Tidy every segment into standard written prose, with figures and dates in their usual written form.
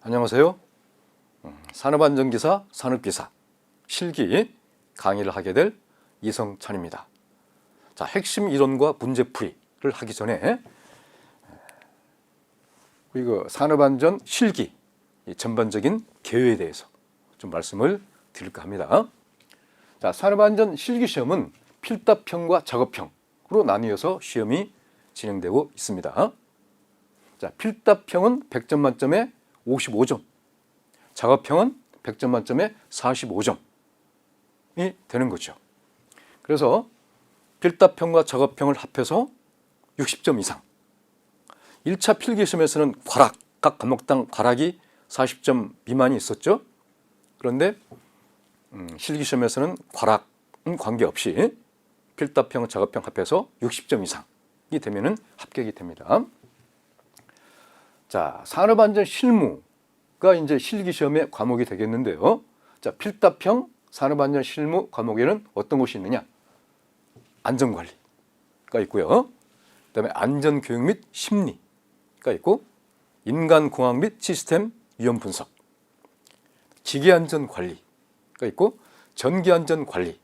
안녕하세요. 산업안전기사, 산업기사, 실기 강의를 하게 될 이성찬입니다. 자, 핵심 이론과 문제풀이를 하기 전에 우리 산업안전 실기 전반적인 개요에 대해서 좀 말씀을 드릴까 합니다. 자, 산업안전 실기시험은 필답형과 작업형으로 나뉘어서 시험이 진행되고 있습니다. 자, 필답형은 100점 만점에 55점, 작업형은 100점 만점에 45점이 되는 거죠. 그래서 필답형과 작업형을 합해서 60점 이상. 1차 필기시험에서는 각 과목당 과락이 40점 미만이 있었죠. 그런데 실기시험에서는 과락은 관계없이 필답형, 작업형 합해서 60점 이상이 되면은 합격이 됩니다. 자, 산업안전 실무가 이제 실기시험의 과목이 되겠는데요. 자, 필답형 산업안전 실무 과목에는 어떤 것이 있느냐? 안전관리가 있고요. 그다음에 안전교육 및 심리가 있고, 인간공학 및 시스템 위험 분석, 기계안전관리가 있고, 전기안전관리,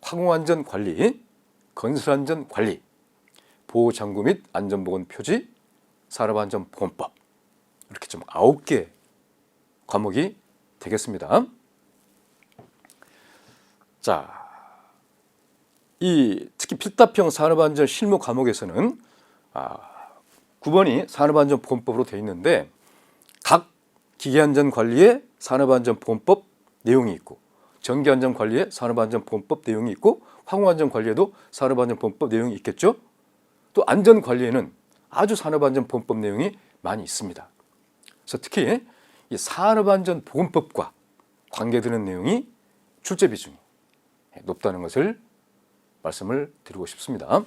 화공안전관리, 건설안전관리, 보호장구 및 안전보건 표지, 산업안전보건법, 이렇게 좀 9개 과목이 되겠습니다. 자, 특히 필답형 산업안전 실무 과목에서는 9번이 산업안전보건법으로 되어 있는데, 각 기계안전관리에 산업안전보건법 내용이 있고, 전기안전관리에 산업안전보건법 내용이 있고, 화공안전관리에도 산업안전보건법 내용이 있겠죠. 또 안전관리에는 아주 산업안전보건법 내용이 많이 있습니다. 그래서 특히 이 산업안전보건법과 관계되는 내용이 출제 비중이 높다는 것을 말씀을 드리고 싶습니다.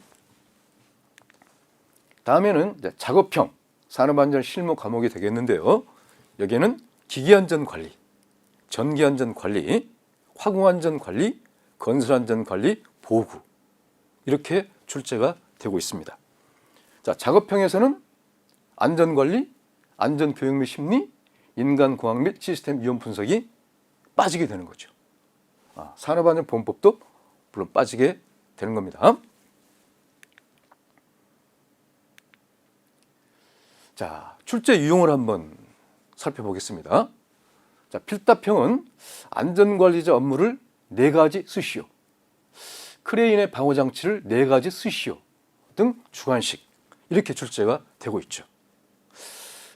다음에는 이제 작업형 산업안전 실무 과목이 되겠는데요. 여기에는 기계안전관리, 전기안전관리, 화공안전관리, 건설안전관리, 보호구, 이렇게 출제가 되고 있습니다. 자, 작업형에서는 안전관리, 안전교육 및 심리, 인간공학 및 시스템 위험 분석이 빠지게 되는 거죠. 산업안전보건법도 물론 빠지게 되는 겁니다. 자, 출제 유형을 한번 살펴보겠습니다. 자, 필답형은 안전관리자 업무를 4가지 쓰시오, 크레인의 방호장치를 4가지 쓰시오 등 주관식, 이렇게 출제가 되고 있죠.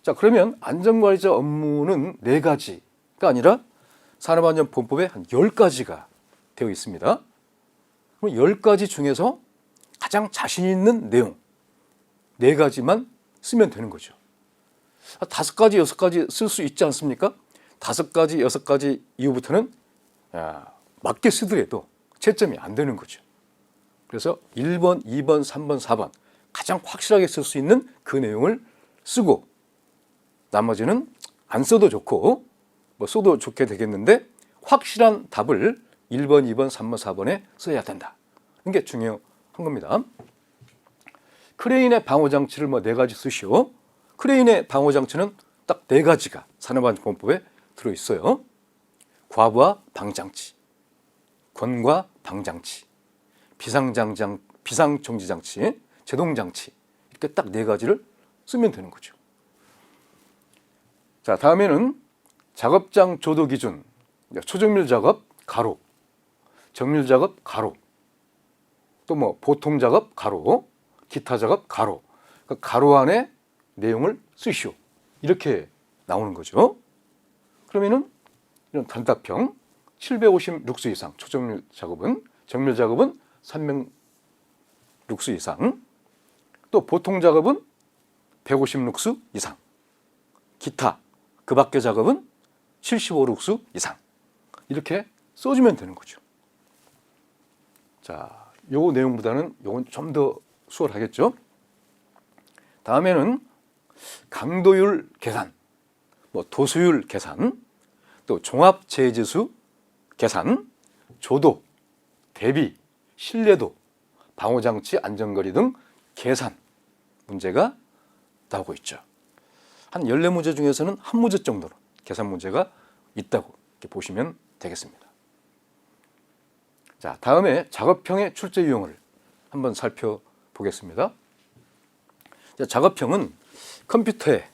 자, 그러면 안전관리자 업무는 4가지가 아니라 산업안전보건법에 한 10가지가 되어 있습니다. 그럼 10가지 중에서 가장 자신 있는 내용 4가지만 쓰면 되는 거죠. 5가지, 6가지 쓸 수 있지 않습니까? 5가지, 6가지 이후부터는 맞게 쓰더라도 채점이 안 되는 거죠. 그래서 1번, 2번, 3번, 4번 가장 확실하게 쓸 수 있는 그 내용을 쓰고, 나머지는 안 써도 좋고 뭐 써도 좋게 되겠는데 확실한 답을 1번, 2번, 3번, 4번에 써야 된다. 이게 중요한 겁니다. 크레인의 방호장치를 4가지 쓰시오. 크레인의 방호장치는 딱 4가지가 산업안전보건법에 들어있어요. 과부하 방장치, 권과 방장치, 비상정지장치, 제동장치, 이렇게 딱 4가지를 쓰면 되는 거죠. 자, 다음에는 작업장 조도 기준, 초정밀 작업 가로, 정밀 작업 가로, 또 보통 작업 가로, 기타 작업 가로, 그러니까 가로 안에 내용을 쓰시오, 이렇게 나오는 거죠. 그러면은 이런 단답형 750룩스 이상 초정밀 작업은, 정밀 작업은 300룩스 이상, 또 보통 작업은 150룩스 이상, 기타 그 밖의 작업은 75룩스 이상, 이렇게 써주면 되는 거죠. 자, 요 내용보다는 요건 좀 더 수월하겠죠. 다음에는 강도율 계산, 도수율 계산, 또 종합재해지수 계산, 조도, 대비, 신뢰도, 방호장치 안전거리 등 계산 문제가 나오고 있죠. 한 14문제 중에서는 한 문제 정도로 계산 문제가 있다고 이렇게 보시면 되겠습니다. 자, 다음에 작업형의 출제 유형을 한번 살펴보겠습니다. 자, 작업형은 컴퓨터에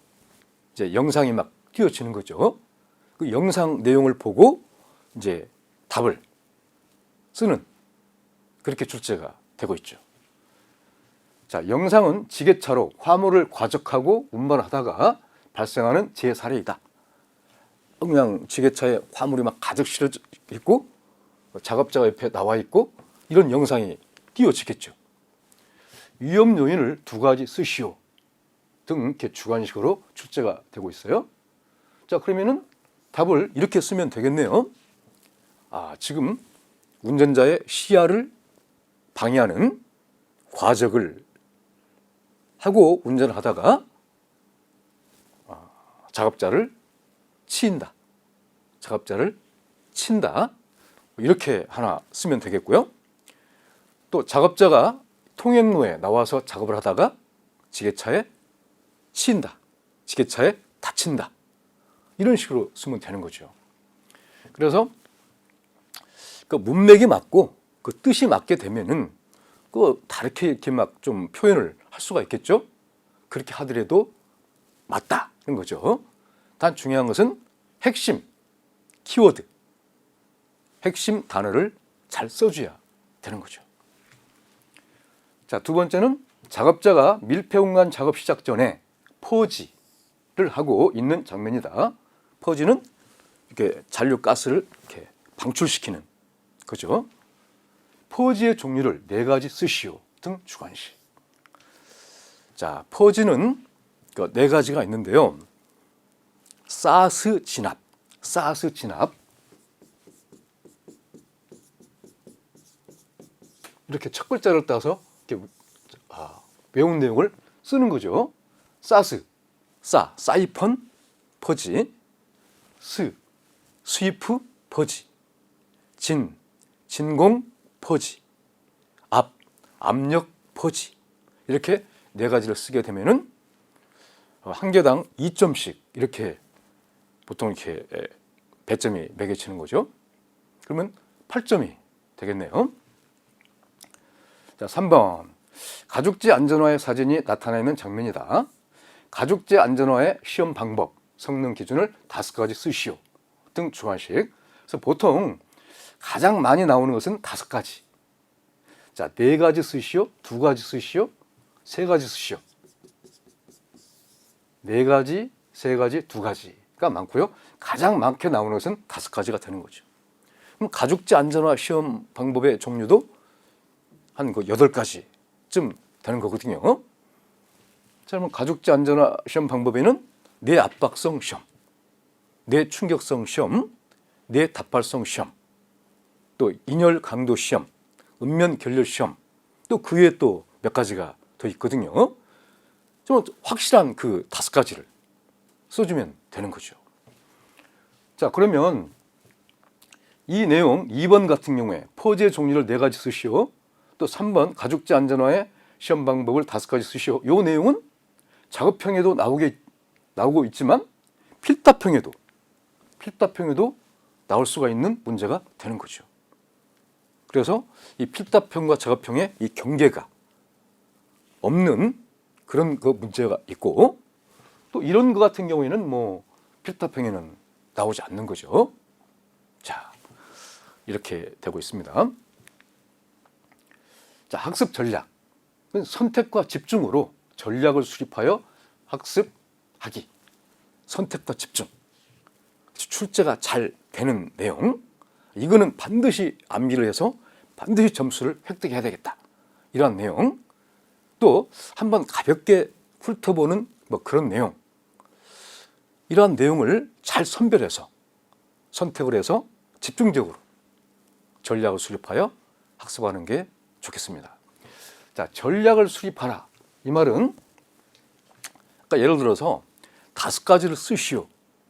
이제 영상이 막 띄워지는 거죠. 그 영상 내용을 보고 이제 답을 쓰는 그렇게 출제가 되고 있죠. 자, 영상은 지게차로 화물을 과적하고 운반하다가 발생하는 재해 사례이다. 그냥 지게차에 화물이 막 가득 실어져 있고 작업자가 옆에 나와 있고 이런 영상이 띄워지겠죠. 위험 요인을 2가지 쓰시오 등 이렇게 주관식으로 출제가 되고 있어요. 자, 그러면은 답을 이렇게 쓰면 되겠네요. 아, 지금 운전자의 시야를 방해하는 과적을 하고 운전을 하다가 작업자를 치인다. 작업자를 친다. 이렇게 하나 쓰면 되겠고요. 또 작업자가 통행로에 나와서 작업을 하다가 지게차에 치인다. 지게차에 다친다. 이런 식으로 쓰면 되는 거죠. 그래서 그 문맥이 맞고 그 뜻이 맞게 되면은 그 다르게 이렇게 막 좀 표현을 할 수가 있겠죠. 그렇게 하더라도 맞다 이런 거죠. 단 중요한 것은 핵심 키워드, 핵심 단어를 잘 써줘야 되는 거죠. 자, 2번째는 작업자가 밀폐공간 작업 시작 전에 퍼지를 하고 있는 장면이다. 퍼지는 이렇게 잔류 가스를 이렇게 방출시키는 거죠. 퍼지의 종류를 4가지 쓰시오 등 주관식. 자, 퍼지는 4가지가 있는데요. 사스 진압, 사스 진압. 이렇게 첫 글자를 따서 이렇게 외운 내용을 쓰는 거죠. 사스, 사이펀, 퍼지, 스위프, 퍼지, 진공, 퍼지, 압력, 퍼지. 이렇게 4가지를 쓰게 되면은 한 개당 2점씩 이렇게 보통 이렇게 배점이 매겨지는 거죠. 그러면 8점이 되겠네요. 자, 3번. 가죽재 안전화의 사진이 나타나 있는 장면이다. 가죽재 안전화의 시험 방법, 성능 기준을 5가지 쓰시오 등 주관식. 그래서 보통 가장 많이 나오는 것은 5가지. 자, 4가지 쓰시오, 2가지 쓰시오, 3가지 쓰시오. 4가지, 3가지, 2가지가 많고요. 가장 많게 나오는 것은 5가지가 되는 거죠. 그럼 가죽재 안전화 시험 방법의 종류도 한 8가지쯤 되는 거거든요. 자, 그러면 가죽재 안전화 시험 방법에는 내압박성 시험, 내충격성 시험, 내다발성 시험, 또 인열 강도 시험, 음면 결렬 시험, 또 그 외에 또 몇 가지가 더 있거든요. 좀 확실한 그 5가지를 써주면 되는 거죠. 자, 그러면 이 내용 2번 같은 경우에 퍼지의 종류를 4가지 쓰시오. 또 3번 가죽재 안전화의 시험 방법을 5가지 쓰시오. 이 내용은 작업형에도 나오고 있지만 필답형에도 나올 수가 있는 문제가 되는 거죠. 그래서 이 필답형과 작업형의 이 경계가 없는 그런 그 문제가 있고, 또 이런 것 같은 경우에는 뭐 필답형에는 나오지 않는 거죠. 자, 이렇게 되고 있습니다. 자, 학습 전략. 선택과 집중으로 전략을 수립하여 학습하기. 선택과 집중. 출제가 잘 되는 내용. 이거는 반드시 암기를 해서 반드시 점수를 획득해야 되겠다. 이런 내용. 또 한번 가볍게 훑어보는 뭐 그런 내용. 이러한 내용을 잘 선별해서 선택을 해서 집중적으로 전략을 수립하여 학습하는 게 좋겠습니다. 자, 전략을 수립하라. 이 말은 아까 예를 들어서 5가지를 쓰시오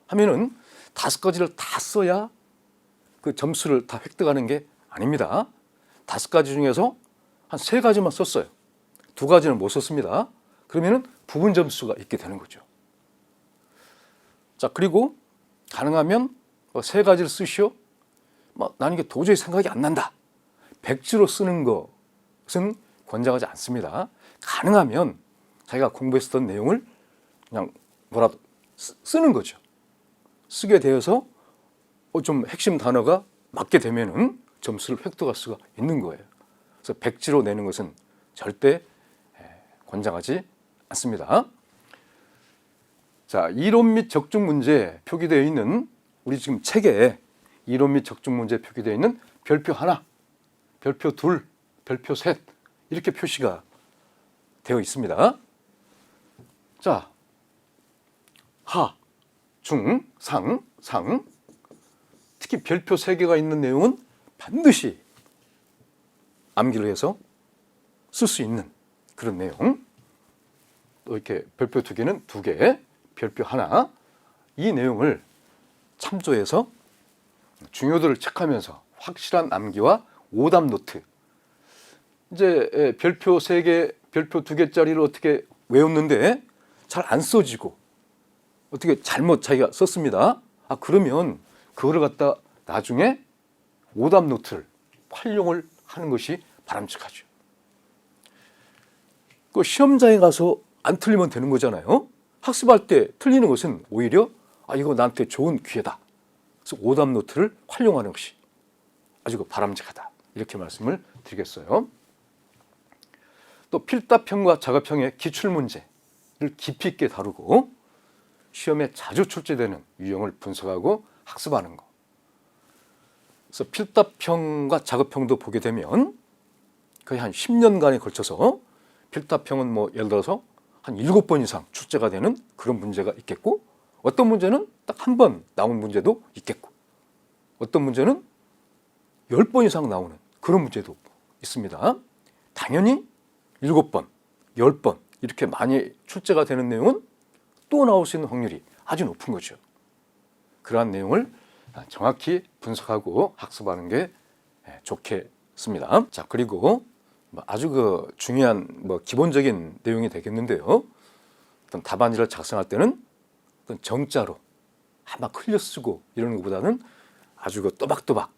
하면은 5가지를 다 써야 그 점수를 다 획득하는 게 아닙니다. 5가지 중에서 한 3가지만 썼어요. 2가지는 못 썼습니다. 그러면은 부분 점수가 있게 되는 거죠. 자, 그리고 가능하면 세 가지를 쓰시오. 나는 이게 도저히 생각이 안 난다. 백지로 쓰는 것은 권장하지 않습니다. 가능하면 자기가 공부했었던 내용을 그냥 뭐라도 쓰는 거죠. 쓰게 되어서 좀 핵심 단어가 맞게 되면은 점수를 획득할 수가 있는 거예요. 그래서 백지로 내는 것은 절대 권장하지 않습니다. 자, 이론 및 적중 문제 표기되어 있는 우리 지금 책에 이론 및 적중 문제 표기되어 있는 별표 하나, 별표 둘, 별표 셋 이렇게 표시가 되어 있습니다. 자, 하, 중, 상, 상 특히 별표 3개가 있는 내용은 반드시 암기를 해서 쓸 수 있는 그런 내용. 또 이렇게 별표 2개는 2개, 별표 하나 이 내용을 참조해서 중요도를 체크하면서 확실한 암기와 오답 노트. 이제 별표 3개, 별표 2개짜리를 어떻게 외웠는데 잘 안 써지고 어떻게 잘못 자기가 썼습니다. 그러면 그거를 갖다 나중에 오답 노트를 활용을 하는 것이 바람직하죠. 그 시험장에 가서 안 틀리면 되는 거잖아요. 학습할 때 틀리는 것은 오히려 이거 나한테 좋은 기회다. 그래서 오답 노트를 활용하는 것이 아주 바람직하다. 이렇게 말씀을 드리겠어요. 또 필답형과 작업형의 기출문제를 깊이 있게 다루고 시험에 자주 출제되는 유형을 분석하고 학습하는 것. 그래서 필답형과 작업형도 보게 되면 거의 한 10년간에 걸쳐서 필답형은 예를 들어서 한 7번 이상 출제가 되는 그런 문제가 있겠고 어떤 문제는 딱 한 번 나온 문제도 있겠고 어떤 문제는 10번 이상 나오는 그런 문제도 있습니다. 당연히 7번, 10번 이렇게 많이 출제가 되는 내용은 또 나올 수 있는 확률이 아주 높은 거죠. 그러한 내용을 정확히 분석하고 학습하는 게 좋겠습니다. 자, 그리고 아주 중요한 기본적인 내용이 되겠는데요. 어떤 답안지를 작성할 때는 어떤 정자로 막 흘려 쓰고 이러는 것보다는 아주 또박또박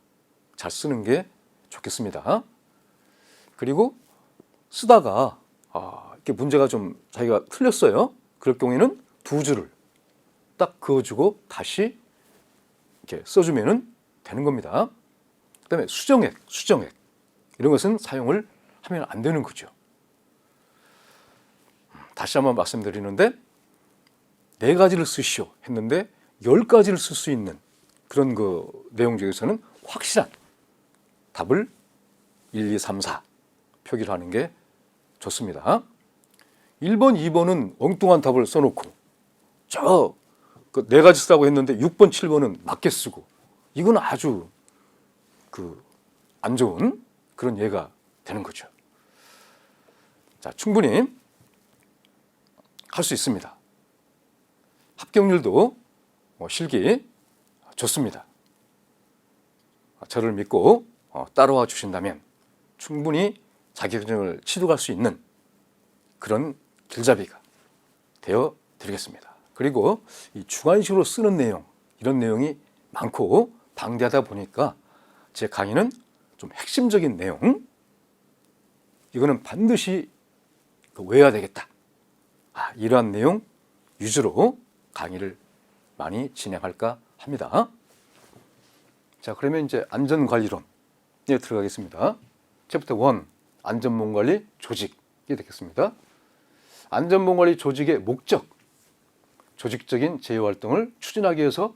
잘 쓰는 게 좋겠습니다. 그리고 쓰다가 이렇게 문제가 좀 자기가 틀렸어요. 그럴 경우에는 2줄을 딱 그어주고 다시 이렇게 써주면 되는 겁니다. 그다음에 수정액 이런 것은 사용을 하면 안 되는 거죠. 다시 한번 말씀드리는데 4가지를 쓰시오 했는데 10가지를 쓸 수 있는 그런 내용 중에서는 확실한 답을 1, 2, 3, 4 표기를 하는 게 좋습니다. 1번, 2번은 엉뚱한 답을 써놓고 저 4가지 쓰라고 했는데 6번, 7번은 맞게 쓰고 이건 아주 안 좋은 그런 예가 되는 거죠. 자, 충분히 할 수 있습니다. 합격률도 실기 좋습니다. 저를 믿고 따라와 주신다면 충분히 자격증을 취득할 수 있는 그런 길잡이가 되어 드리겠습니다. 그리고 이 주관식으로 쓰는 내용, 이런 내용이 많고 방대하다 보니까 제 강의는 좀 핵심적인 내용, 이거는 반드시 외워야 되겠다. 이러한 내용 위주로 강의를 많이 진행할까 합니다. 자, 그러면 이제 안전관리론에 들어가겠습니다. 챕터 1, 안전보건관리 조직이 되겠습니다. 안전보건관리 조직의 목적, 조직적인 제휴활동을 추진하기 위해서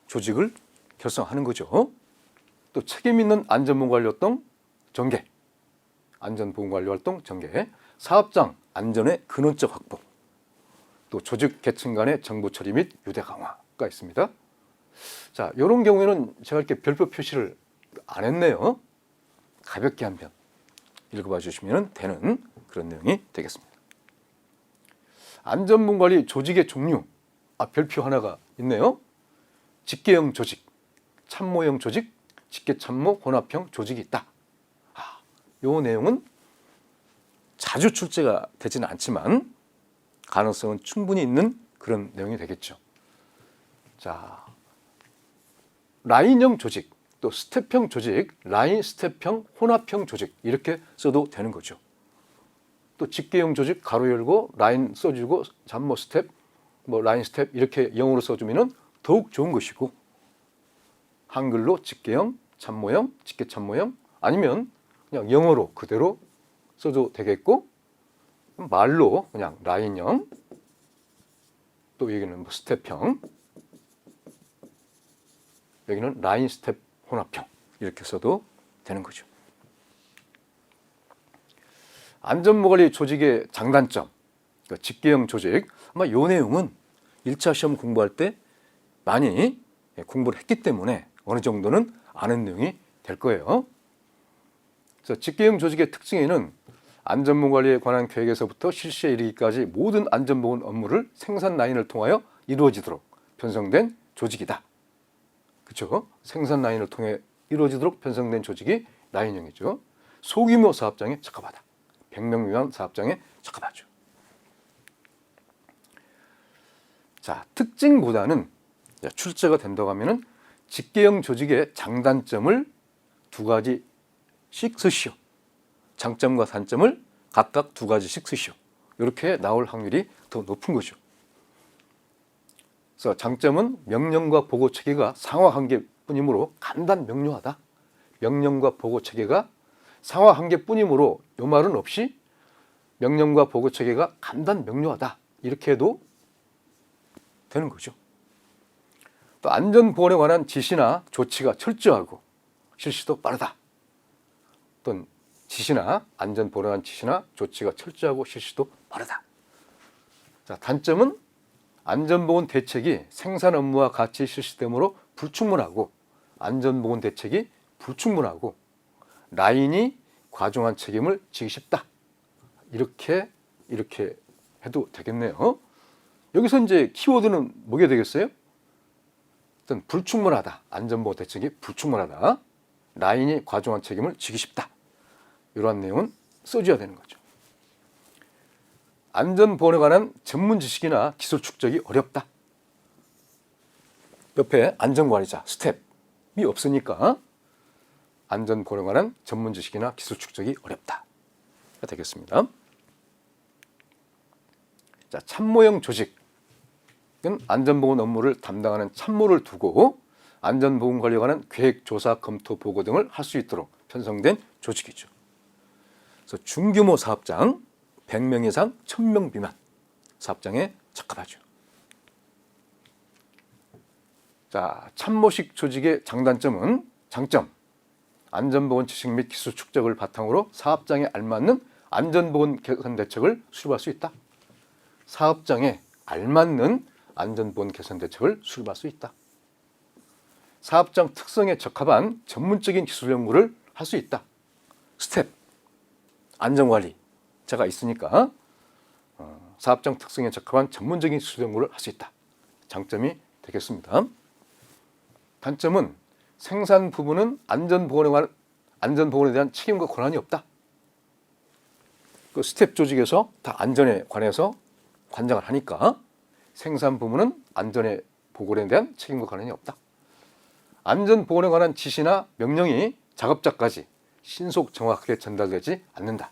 조직을 결성하는 거죠. 또 책임있는 안전보건관리활동 전개, 안전보건관리활동 전개, 사업장 안전의 근원적 확보, 또 조직 계층 간의 정보 처리 및 유대 강화가 있습니다. 자, 이런 경우에는 제가 이렇게 별표 표시를 안 했네요. 가볍게 한번 읽어봐 주시면 되는 그런 내용이 되겠습니다. 안전보건관리 조직의 종류, 별표 하나가 있네요. 직계형 조직, 참모형 조직, 직계참모 혼합형 조직이 있다. 이 내용은 자주 출제가 되지는 않지만 가능성은 충분히 있는 그런 내용이 되겠죠. 자, 라인형 조직, 또 스텝형 조직, 라인 스텝형 혼합형 조직 이렇게 써도 되는 거죠. 또 직계형 조직 가로 열고 라인 써주고 잠모 스텝, 뭐 라인 스텝 이렇게 영어로 써주면은 더욱 좋은 것이고, 한글로 직계형, 참모형, 직계 참모형, 아니면 그냥 영어로 그대로 써도 되겠고, 말로 그냥 라인형, 또 여기는 뭐 스텝형, 여기는 라인 스텝 혼합형 이렇게 써도 되는 거죠. 안전모관리 조직의 장단점, 그러니까 직계형 조직, 아마 이 내용은 1차 시험 공부할 때 많이 공부를 했기 때문에 어느 정도는 아는 내용이 될 거예요. 그래서 직계형 조직의 특징에는 안전모관리에 관한 계획에서부터 실시에 이르기까지 모든 안전보건 업무를 생산 라인을 통하여 이루어지도록 편성된 조직이다. 그렇죠? 생산 라인을 통해 이루어지도록 편성된 조직이 라인형이죠. 소규모 사업장에 적합하다. 100명 미만 사업장에 적합하죠. 자, 특징보다는 출제가 된다고 하면은 직계형 조직의 장단점을 2가지씩 쓰시오. 장점과 단점을 각각 2가지씩 쓰시오. 이렇게 나올 확률이 더 높은 거죠. 그래서 장점은 명령과 보고 체계가 상하 한계뿐이므로 간단 명료하다. 명령과 보고 체계가 상하 한계뿐이므로 이 말은 없이 명령과 보고 체계가 간단 명료하다. 이렇게 해도 되는 거죠. 또 안전보건에 관한 지시나 조치가 철저하고 실시도 빠르다. 어떤 지시나 안전보건에 관한 지시나 조치가 철저하고 실시도 빠르다. 자, 단점은 안전보건 대책이 생산 업무와 같이 실시되므로 불충분하고, 안전보건 대책이 불충분하고 라인이 과중한 책임을 지기 쉽다. 이렇게 해도 되겠네요. 여기서 이제 키워드는 뭐게 되겠어요? 일단 불충분하다. 안전보건 대책이 불충분하다. 라인이 과중한 책임을 지기 쉽다. 이러한 내용은 써줘야 되는 거죠. 안전보건에 관한 전문 지식이나 기술 축적이 어렵다. 옆에 안전관리자, 스텝이 없으니까 안전보건에 관한 전문 지식이나 기술 축적이 어렵다. 되겠습니다. 자, 참모형 조직은 안전보건 업무를 담당하는 참모를 두고 안전보건 관리에 관한 계획, 조사, 검토, 보고 등을 할 수 있도록 편성된 조직이죠. 그래서 중규모 사업장, 100명 이상 1000명 미만 사업장에 적합하죠. 자, 참모식 조직의 장단점은, 장점, 안전보건 지식 및 기술 축적을 바탕으로 사업장에 알맞는 안전보건 개선 대책을 수립할 수 있다. 사업장에 알맞는 안전보건 개선 대책을 수립할 수 있다. 사업장 특성에 적합한 전문적인 기술 연구를 할 수 있다. 스텝, 안전관리자가 있으니까 사업장 특성에 적합한 전문적인 기술 연구를 할 수 있다. 장점이 되겠습니다. 단점은 생산 부분은 안전보건에 대한 책임과 권한이 없다. 그 스텝 조직에서 다 안전에 관해서 관장을 하니까 생산 부문은 안전의 보건에 대한 책임과 권한이 없다. 안전보건에 관한 지시나 명령이 작업자까지 신속 정확하게 전달되지 않는다.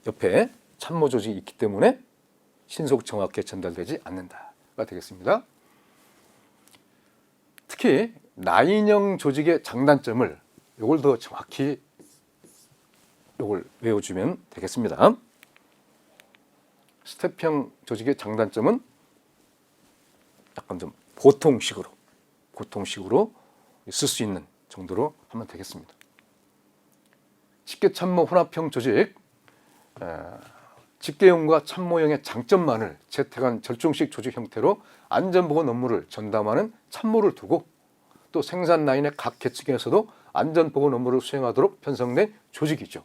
옆에 참모 조직이 있기 때문에 신속 정확하게 전달되지 않는다가 되겠습니다. 특히 라인형 조직의 장단점을 이걸 더 정확히 이걸 외워주면 되겠습니다. 스텝형 조직의 장단점은 약간 좀 보통식으로 쓸 수 있는 정도로 하면 되겠습니다. 직계참모 혼합형 조직, 직계형과 참모형의 장점만을 채택한 절충식 조직 형태로 안전보건 업무를 전담하는 참모를 두고, 또 생산 라인의 각 계층에서도 안전보건 업무를 수행하도록 편성된 조직이죠.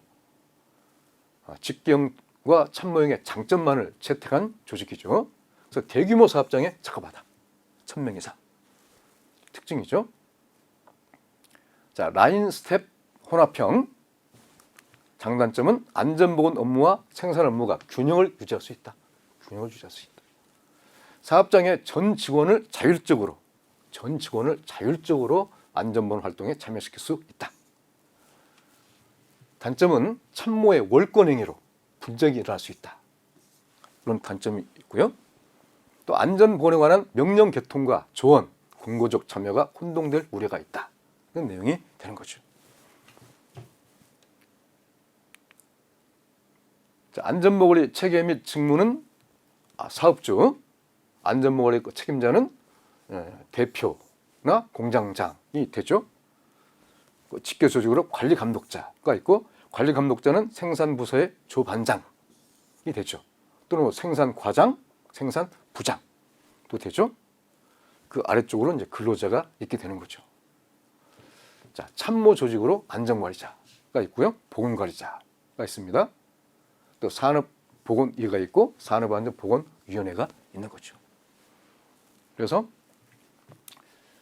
직계형과 참모형의 장점만을 채택한 조직이죠. 그래서 대규모 사업장에 적합하다. 1000명 이상. 특징이죠. 자, 라인 스텝 혼합형. 장단점은 안전보건 업무와 생산 업무가 균형을 유지할 수 있다. 사업장의 전 직원을 자율적으로 전 직원을 자율적으로 안전보건 활동에 참여시킬 수 있다. 단점은 참모의 월권행위로 분쟁이 일어날 수 있다. 그런 단점이 있고요. 또 안전보건에 관한 명령 개통과 조언, 공고적 참여가 혼동될 우려가 있다. 이런 내용이 되는 거죠. 자, 안전보건의 체계 및 직무는 사업주, 안전보건의 책임자는 대표나 공장장이 되죠. 직계조직으로 관리감독자가 있고, 관리감독자는 생산부서의 조반장이 되죠. 또는 생산과장, 생산부장도 되죠. 그 아래쪽으로 이제 근로자가 있게 되는 거죠. 자, 참모 조직으로 안전관리자가 있고요. 보건관리자가 있습니다. 또 산업보건위가 있고 산업안전보건위원회가 있는 거죠. 그래서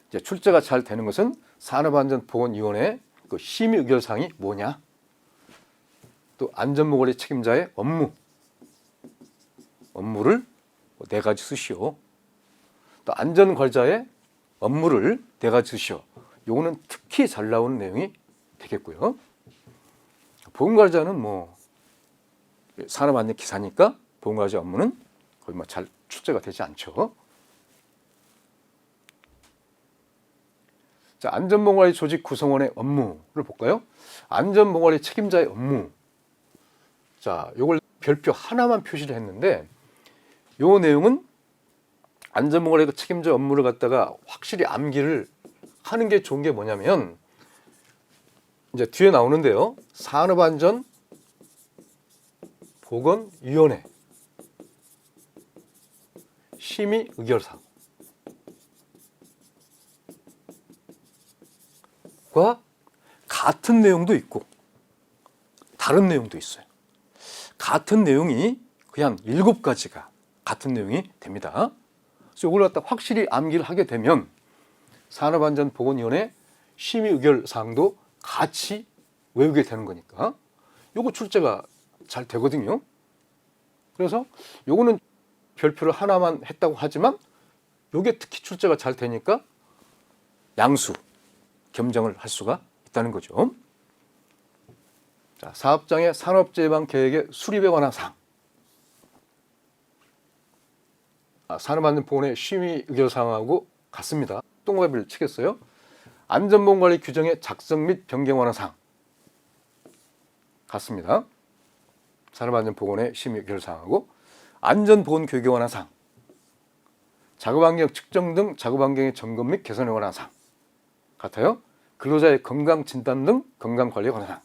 이제 출제가 잘 되는 것은 산업안전보건위원회의 그 심의 의결사항이 뭐냐, 또 안전보건의 책임자의 업무를 네 가지 쓰시오. 또 안전관리자의 업무를 네 가지 쓰시오. 요거는 특히 잘 나오는 내용이 되겠고요. 보건관리자는 뭐 산업안전 기사니까 보건관리자 업무는 거의 뭐 잘 출제가 되지 않죠. 자, 안전보건관리 조직 구성원의 업무를 볼까요? 안전보건관리 책임자의 업무. 자, 요걸 별표 하나만 표시를 했는데, 요 내용은 안전보건관리 책임자 업무를 갖다가 확실히 암기를 하는 게 좋은 게 뭐냐면, 이제 뒤에 나오는데요. 산업안전보건위원회 심의 의결사항과 같은 내용도 있고 다른 내용도 있어요. 같은 내용이 그냥 7가지가 같은 내용이 됩니다. 그래서 이걸 갖다 확실히 암기를 하게 되면 산업안전보건위원회 심의 의결사항도 같이 외우게 되는 거니까 요거 출제가 잘 되거든요. 그래서 요거는 별표를 하나만 했다고 하지만 요게 특히 출제가 잘 되니까 양수 겸정을 할 수가 있다는 거죠. 자, 사업장의 산업재해 예방 계획의 수립에 관한 사항. 산업안전보건의 심의 의결 사항하고 같습니다. 동그라미를 치겠어요. 안전보건관리 규정의 작성 및 변경에 관한 사항. 같습니다. 산업안전보건의 심의 의결 사항하고 안전보건 교육에 관한 사항. 작업환경 측정 등 작업환경의 점검 및 개선에 관한 사항. 같아요. 근로자의 건강진단 등 건강관리에 관한 사항.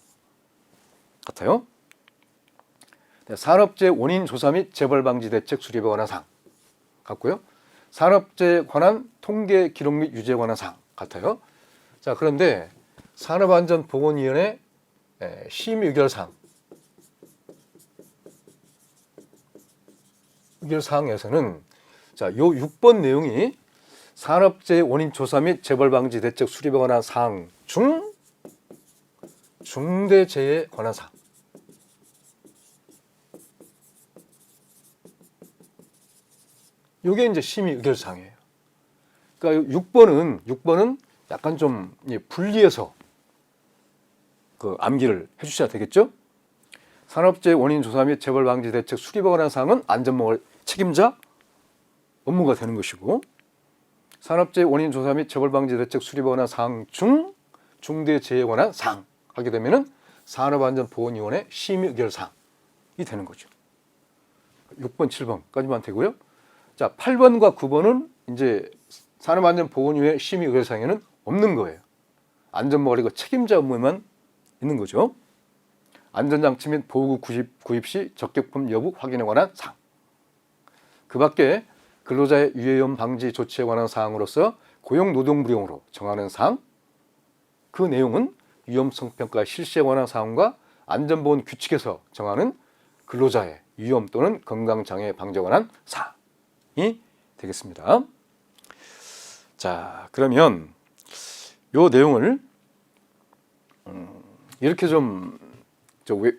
같아요. 산업재해 원인 조사 및 재발방지 대책 수립에 관한 사항. 같고요. 산업재해에 관한 통계 기록 및 유지에 관한 사항. 같아요. 자, 그런데 산업안전보건위원회 심의 의결사항. 의결사항에서는 자, 요 6번 내용이 산업재해 원인 조사 및 재발방지 대책 수립에 관한 사항 중 중대재해에 관한 사항. 요게 이제 심의 의결 사항이에요. 그러니까 6번은 약간 좀 분리해서 그 암기를 해 주셔야 되겠죠? 산업재해 원인 조사 및 재발방지 대책 수립에 관한 사항은 안전보건 책임자 업무가 되는 것이고, 산업재해 원인 조사 및 재발방지 대책 수립에 관한 사항 중 중대재해에 관한 사항 하게 되면은 산업안전보건위원회 심의 의결 사항이 되는 거죠. 6번, 7번까지만 되고요. 자, 8번과 9번은 이제 산업안전보건위원회 심의 의결 사항에는 없는 거예요. 안전보건관리 책임자 업무에만 있는 거죠. 안전장치 및 보호구 구입 시 적격품 여부 확인에 관한 사항. 그 밖에 근로자의 유해염 방지 조치에 관한 사항으로서 고용노동부령으로 정하는 사항, 그 내용은 위험성 평가 실시에 관한 사항과 안전보건 규칙에서 정하는 근로자의 위험 또는 건강장애 방지에 관한 사항이 되겠습니다. 자, 그러면 이 내용을 이렇게 좀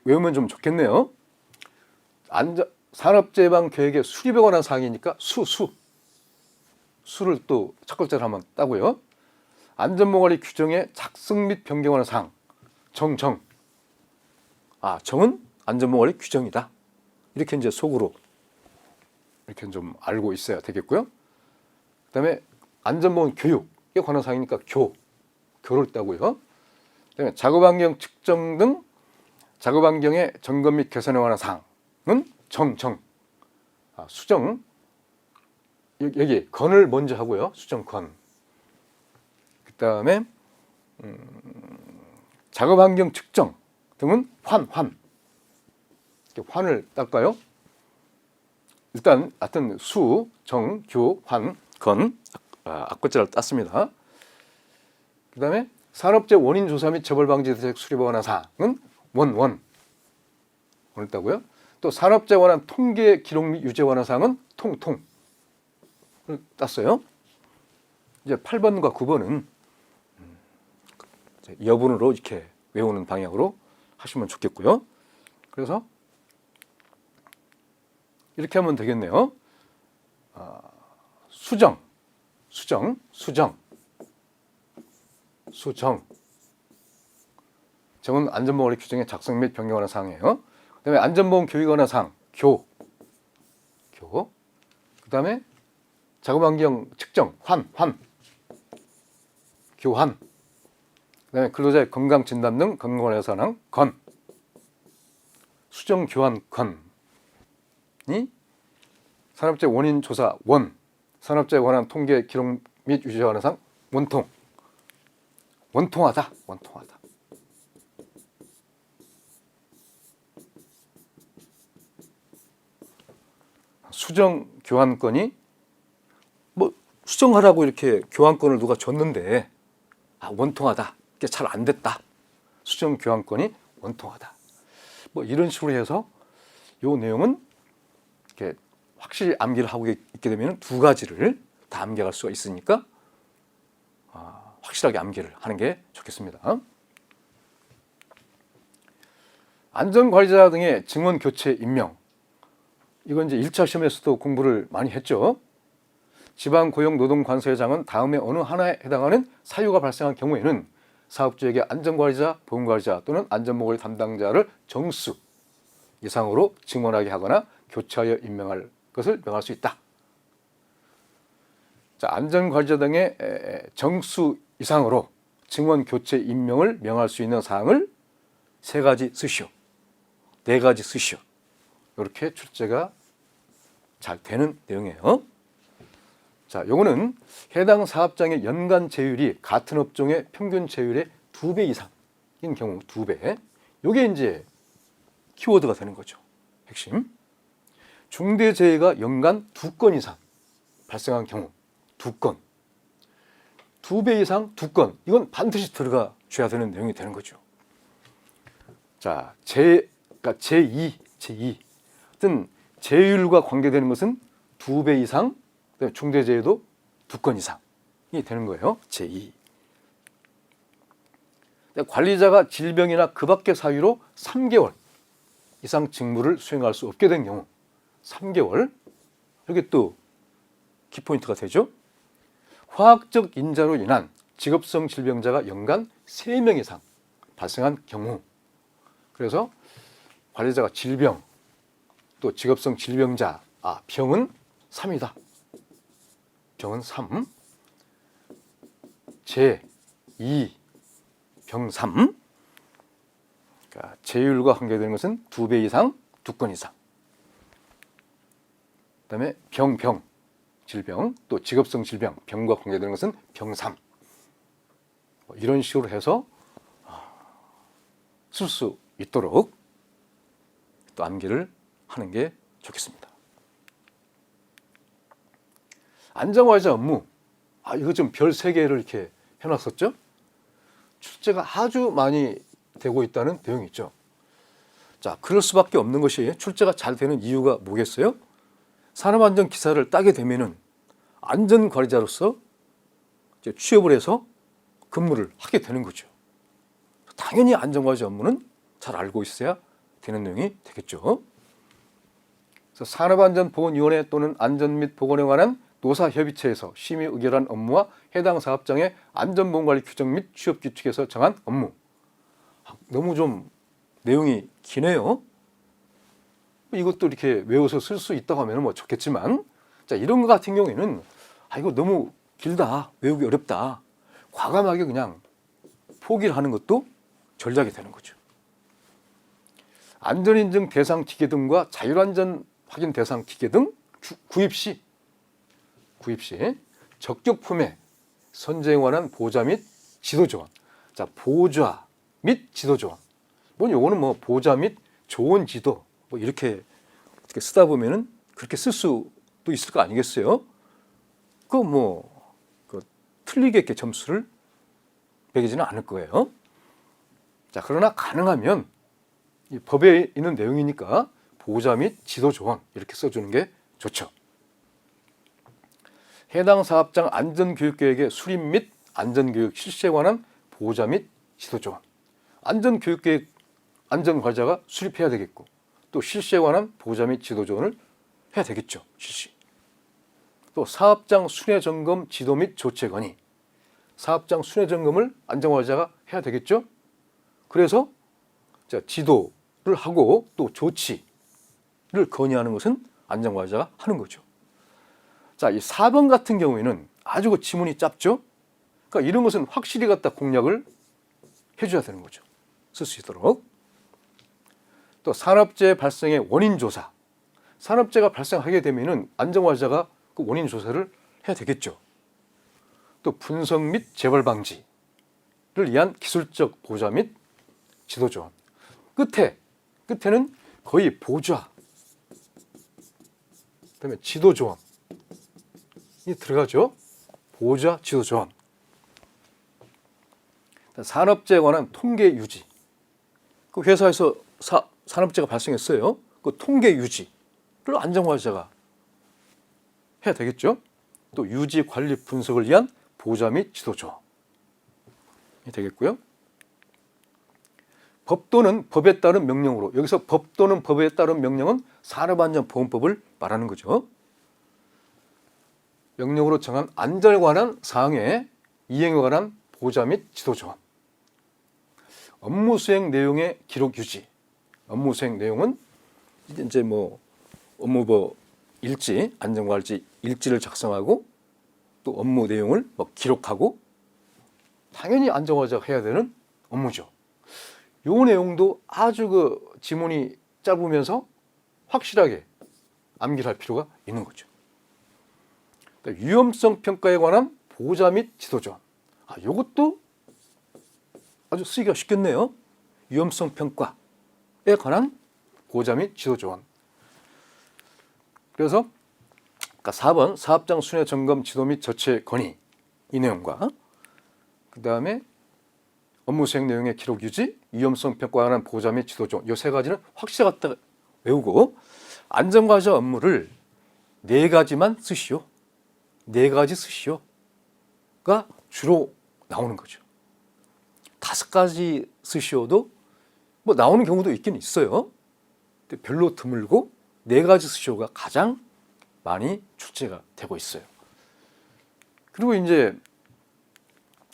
외우면 좀 좋겠네요. 산업재해방 계획의 수립에 관한 사항이니까 수를 또 첫 글자를 한번 따고요. 안전모관리 규정의 작성 및 변경하는 사항. 정. 정은 안전모관리 규정이다. 이렇게 이제 속으로 이렇게 좀 알고 있어야 되겠고요. 그다음에 안전보건 교육에 관한 사항이니까 교를 따고요. 그다음에 작업환경 측정 등 작업환경의 점검 및 개선에 관한 사항은 정. 수정 여기 건을 먼저 하고요. 수정 건. 그다음에 작업환경 측정 등은 환을 딸까요? 일단 하여튼 수, 정, 교, 환, 건 앞글자를 땄습니다. 그 다음에 산업재해 원인 조사 및 처벌 방지 대책 수립에 관한 사항은 원을 따고요. 또 산업재해 관한 통계 기록 및 유지에 관한 사항은 통을 땄어요. 이제 8번과 9번은 여분으로 이렇게 외우는 방향으로 하시면 좋겠고요. 그래서 이렇게 하면 되겠네요. 수정. 정은 안전보건의 규정의 작성 및 변경하는 사항이에요. 그다음에 안전보건 교육에 관한 사항, 교. 그다음에 작업환경 측정, 교환. 그다음에 근로자의 건강 진단 등 건강관리에 관한 사항, 건. 수정, 교환, 건이 산업재해 원인 조사, 산업재해에 관한 통계 기록 및 유지에 관한 사항, 원통하다. 수정 교환권이 수정하라고 이렇게 교환권을 누가 줬는데 원통하다. 이게 잘 안 됐다. 수정 교환권이 원통하다. 이런 식으로 해서 이 내용은 이렇게 확실히 암기를 하고 있게 되면 두 가지를 다 암기할 수가 있으니까 확실하게 암기를 하는 게 좋겠습니다. 안전관리자 등의 증원 교체 임명. 이건 이제 1차 시험에서도 공부를 많이 했죠. 지방고용노동관서회장은 다음에 어느 하나에 해당하는 사유가 발생한 경우에는 사업주에게 안전관리자, 보건관리자 또는 안전모관리 담당자를 정수 이상으로 증원하게 하거나 교체하여 임명할 것을 명할 수 있다. 자, 안전관리자 등의 정수 이상으로 증원 교체 임명을 명할 수 있는 사항을 3가지 쓰시오. 4가지 쓰시오. 이렇게 출제가 잘 되는 내용이에요. 자, 요거는 해당 사업장의 연간 제휴율이 같은 업종의 평균 제휴율의 2배 이상인 경우 2배. 요게 이제 키워드가 되는 거죠. 핵심. 중대재해가 연간 2건 이상 발생한 경우 2건. 2배 이상 2건. 이건 반드시 들어가 줘야 되는 내용이 되는 거죠. 자, 그러니까 제2. 어떤 제휴율과 관계되는 것은 2배 이상, 중대재해도 2건 이상이 되는 거예요. 제2. 관리자가 질병이나 그 밖의 사유로 3개월 이상 직무를 수행할 수 없게 된 경우 3개월. 이게 또 키포인트가 되죠. 화학적 인자로 인한 직업성 질병자가 연간 3명 이상 발생한 경우. 그래서 관리자가 질병, 또 직업성 질병자, 병은 3이다. 병은 3. 제2, 병 3. 그러니까 제휴율과 관계되는 것은 2배 이상, 2건 이상. 그다음에 병, 질병, 또 직업성 질병, 병과 관계되는 것은 병 3. 이런 식으로 해서 쓸 수 있도록 또 암기를 하는 게 좋겠습니다. 안전관리자 업무. 이거 좀 별 3개를 이렇게 해놨었죠. 출제가 아주 많이 되고 있다는 내용이 있죠. 자, 그럴 수밖에 없는 것이 출제가 잘 되는 이유가 뭐겠어요? 산업안전 기사를 따게 되면은 안전관리자로서 이제 취업을 해서 근무를 하게 되는 거죠. 당연히 안전관리자 업무는 잘 알고 있어야 되는 내용이 되겠죠. 그래서 산업안전보건위원회 또는 안전 및 보건에 관한 노사협의체에서 심의 의결한 업무와 해당 사업장의 안전보건관리 규정 및 취업규칙에서 정한 업무. 너무 좀 내용이 기네요. 이것도 이렇게 외워서 쓸 수 있다고 하면 뭐 좋겠지만, 자, 이런 거 같은 경우에는 이거 너무 길다, 외우기 어렵다, 과감하게 그냥 포기를 하는 것도 전략이 되는 거죠. 안전인증 대상 기계 등과 자율안전 확인 대상 기계 등 구입 시 적격품의 선정에 관한 보좌 및 지도 조언. 자, 보좌 및 지도 조언. 뭐 요거는 뭐 보좌 및 조언 지도 뭐 이렇게 어떻게 쓰다 보면은 그렇게 쓸 수도 있을 거 아니겠어요? 틀리게 이렇게 점수를 매기지는 않을 거예요. 자, 그러나 가능하면 이 법에 있는 내용이니까 보좌 및 지도 조언 이렇게 써주는 게 좋죠. 해당 사업장 안전교육계획의 수립 및 안전교육 실시에 관한 보좌 및 지도 조언. 안전교육계획 안전관리자가 수립해야 되겠고, 또 실시에 관한 보좌 및 지도 조언을 해야 되겠죠. 실시. 또 사업장 순회 점검 지도 및 조치 건의. 사업장 순회 점검을 안전관리자가 해야 되겠죠. 그래서 지도를 하고 또 조치를 건의하는 것은 안전관리자가 하는 거죠. 자, 이 4번 같은 경우에는 아주 그 지문이 짧죠. 그러니까 이런 것은 확실히 갖다 공략을 해줘야 되는 거죠. 쓸 수 있도록. 또 산업재해 발생의 원인 조사. 산업재해가 발생하게 되면은 안전관리자가 그 원인 조사를 해야 되겠죠. 또 분석 및 재발 방지를 위한 기술적 보좌 및 지도 조언. 끝에는 거의 보좌, 그다음에 지도 조언이 들어가죠. 보좌, 지도 조언. 산업재해에 관한 통계 유지. 그 회사에서 산업재해가 발생했어요. 그 통계 유지를 안전관리자가 해야 되겠죠. 또 유지 관리 분석을 위한 보좌 및 지도 조언이 되겠고요. 법 또는 법에 따른 명령으로, 여기서 법 또는 법에 따른 명령은 산업안전보건법을 말하는 거죠. 명령으로 정한 안전에 관한 사항의 이행에 관한 보좌 및 지도 조언. 업무 수행 내용의 기록 유지. 업무 수행 내용은 이제 업무 일지, 안전관리 일지를 작성하고 또 업무 내용을 기록하고, 당연히 안전관리자가 해야 되는 업무죠. 요 내용도 아주 그 지문이 짧으면서 확실하게 암기를 할 필요가 있는 거죠. 위험성 평가에 관한 보좌 및 지도 조언. 요것도 아주 쓰기가 쉽겠네요. 위험성 평가에 관한 보좌 및 지도 조언. 그래서 4번 사업장 순회 점검 지도 및 조치 건의, 이 내용과 그 다음에 업무 수행 내용의 기록 유지, 위험성 평가에 관한 보좌 및 지도 조언, 이 세 가지는 확실히 갖다 외우고, 안전관리자 업무를 4가지만 쓰시오. 4가지 쓰시오가 주로 나오는 거죠. 5가지 쓰시오도 나오는 경우도 있긴 있어요. 근데 별로 드물고 4가지 쓰시오가 가장 많이 출제가 되고 있어요. 그리고 이제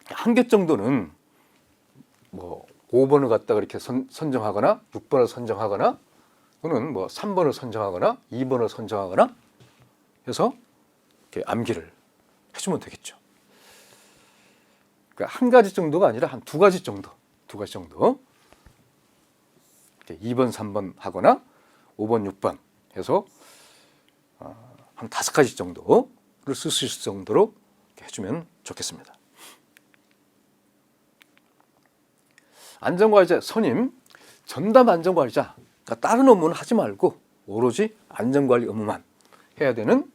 한 개 정도는 5번을 갖다가 이렇게 선정하거나 6번을 선정하거나 또는 3번을 선정하거나 2번을 선정하거나 해서 이렇게 암기를 해주면 되겠죠. 그러니까 한 가지 정도가 아니라 한 2가지 정도, 2가지 정도. 이렇게 2번, 3번 하거나 5번, 6번 해서 한 5가지 정도를 쓸 수 있을 정도로 해주면 좋겠습니다. 안전관리자 선임, 전담 안전관리자. 그러니까 다른 업무는 하지 말고 오로지 안전관리 업무만 해야 되는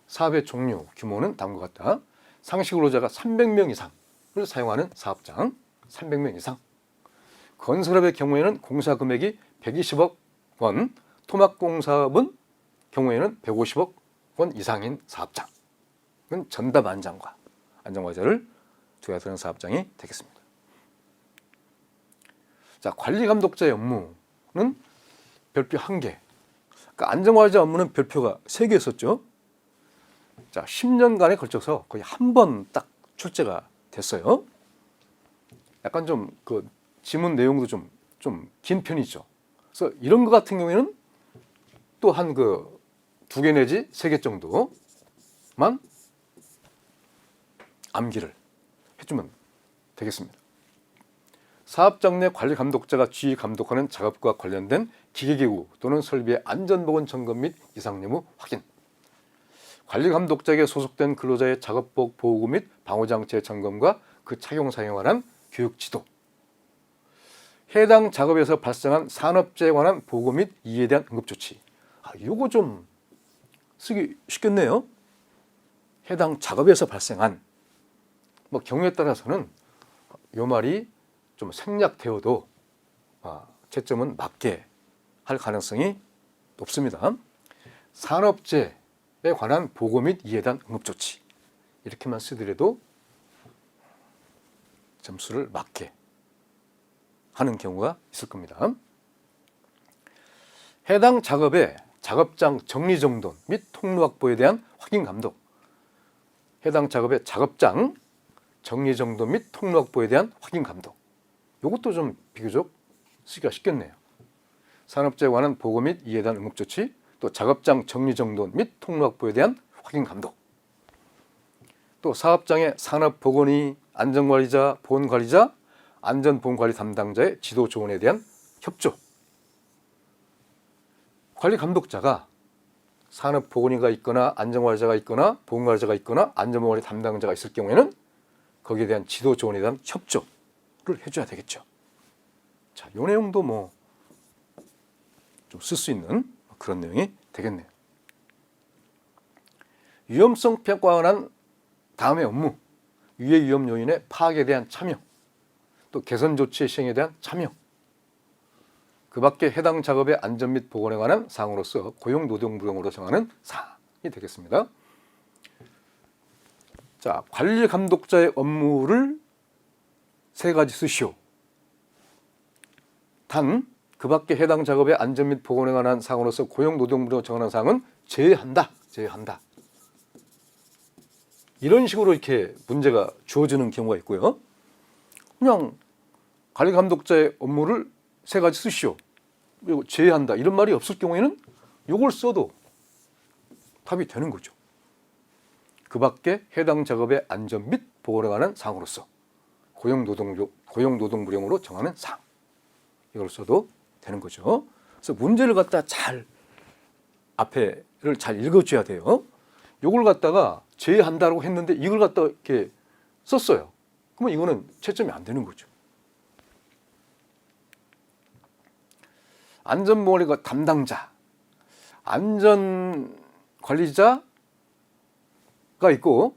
사업의 종류, 규모는 다음과 같다. 상시 근로자가 300명 이상을 사용하는 사업장, 300명 이상. 건설업의 경우에는 공사 금액이 120억 원, 토막공사업은 경우에는 150억 원 이상인 사업장은 전담 안전과 안전관리자를 두어야 되는 사업장이 되겠습니다. 자, 관리감독자의 업무는 별표 1개. 그러니까 안전관리자 업무는 별표가 3개 있었죠. 자, 10년간에 걸쳐서 거의 한 번 딱 출제가 됐어요. 약간 좀 그 지문 내용도 좀 긴 편이죠. 그래서 이런 거 같은 경우에는 또 한 그 2개 내지 3개 정도만 암기를 해주면 되겠습니다. 사업장 내 관리 감독자가 주의 감독하는 작업과 관련된 기계기구 또는 설비의 안전보건 점검 및 이상 여부 확인. 관리 감독자에게 소속된 근로자의 작업복 보호구 및 방호장치의 점검과 그 착용 사용에 관한 교육 지도. 해당 작업에서 발생한 산업재해에 관한 보고 및 이에 대한 응급조치. 이거 좀 쓰기 쉽겠네요. 해당 작업에서 발생한 뭐 경우에 따라서는 이 말이 좀 생략되어도 채점은 맞게 할 가능성이 높습니다. 산업재해에 관한 보고 및 이에 대한 응급조치 이렇게만 쓰더라도 점수를 맞게 하는 경우가 있을 겁니다. 해당 작업의 작업장 정리정돈 및 통로 확보에 대한 확인 감독. 해당 작업의 작업장 정리정돈 및 통로 확보에 대한 확인 감독. 이것도 좀 비교적 쓰기가 쉽겠네요. 산업재해에 관한 보고 및 이에 대한 응급조치, 또 작업장 정리정돈 및 통로 확보에 대한 확인 감독. 또 사업장의 산업보건의 안전관리자, 보건관리자, 안전보건관리 담당자의 지도 조언에 대한 협조. 관리 감독자가 산업보건의가 있거나 안전관리자가 있거나 보건관리자가 있거나 안전보건관리 담당자가 있을 경우에는 거기에 대한 지도 조언에 대한 협조를 해줘야 되겠죠. 자, 이 내용도 뭐 좀 쓸 수 있는 그런 내용이 되겠네요. 위험성 평가와 관한 다음의 업무, 유해 위험 요인의 파악에 대한 참여, 또 개선 조치의 시행에 대한 참여, 그 밖에 해당 작업의 안전 및 보건에 관한 사항으로서 고용노동부령으로 정하는 사항이 되겠습니다. 자, 관리 감독자의 업무를 3가지 쓰시오. 단, 그 밖에 해당 작업의 안전 및 보건에 관한 사항으로서 고용노동부령으로 정하는 사항은 제외한다. 제외한다. 이런 식으로 이렇게 문제가 주어지는 경우가 있고요. 그냥 관리 감독자의 업무를 3가지 쓰시오. 그리고 제외한다. 이런 말이 없을 경우에는 이걸 써도 답이 되는 거죠. 그 밖에 해당 작업의 안전 및 보건에 관한 사항으로서 고용노동부령으로 정하는 사항. 이걸 써도 되는 거죠. 그래서 문제를 갖다 잘 앞에를 잘 읽어줘야 돼요. 이걸 갖다가 제외한다고 했는데 이걸 갖다 이렇게 썼어요. 그러면 이거는 채점이 안 되는 거죠. 안전보건의 담당자, 안전관리자가 있고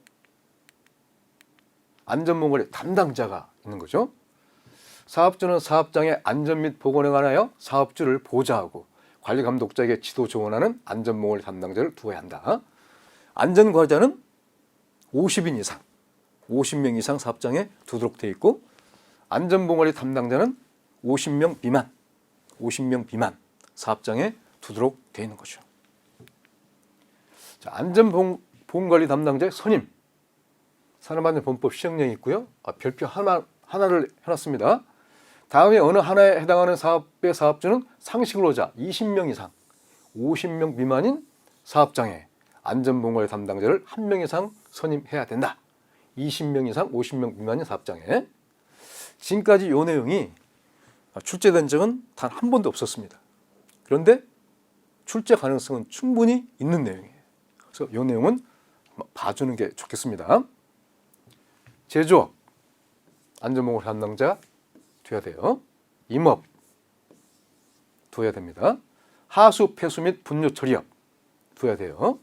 안전보건의 담당자가 있는 거죠. 사업주는 사업장의 안전 및 보건에 관하여 사업주를 보좌하고 관리감독자에게 지도 조언하는 안전보건의 담당자를 두어야 한다. 안전관리자는 50인 이상, 50명 이상 사업장에 두도록 되어 있고 안전보건관리 담당자는 50명 미만 사업장에 두도록 되어 있는 거죠. 자, 안전보건관리 담당자의 선임, 산업안전보건법 시행령이 있고요. 별표 하나를 해놨습니다. 다음에 어느 하나에 해당하는 사업의 사업주는 상시근로자 20명 이상, 50명 미만인 사업장에 안전보건관리 담당자를 1명 이상 선임해야 된다. 20명 이상, 50명 미만인 사업장에. 지금까지 이 내용이 출제된 적은 단 한 번도 없었습니다. 그런데 출제 가능성은 충분히 있는 내용이에요. 그래서 이 내용은 봐주는 게 좋겠습니다. 제조업, 안전보건 담당자 둬야 돼요. 임업 둬야 됩니다. 하수, 폐수 및 분뇨 처리업 둬야 돼요.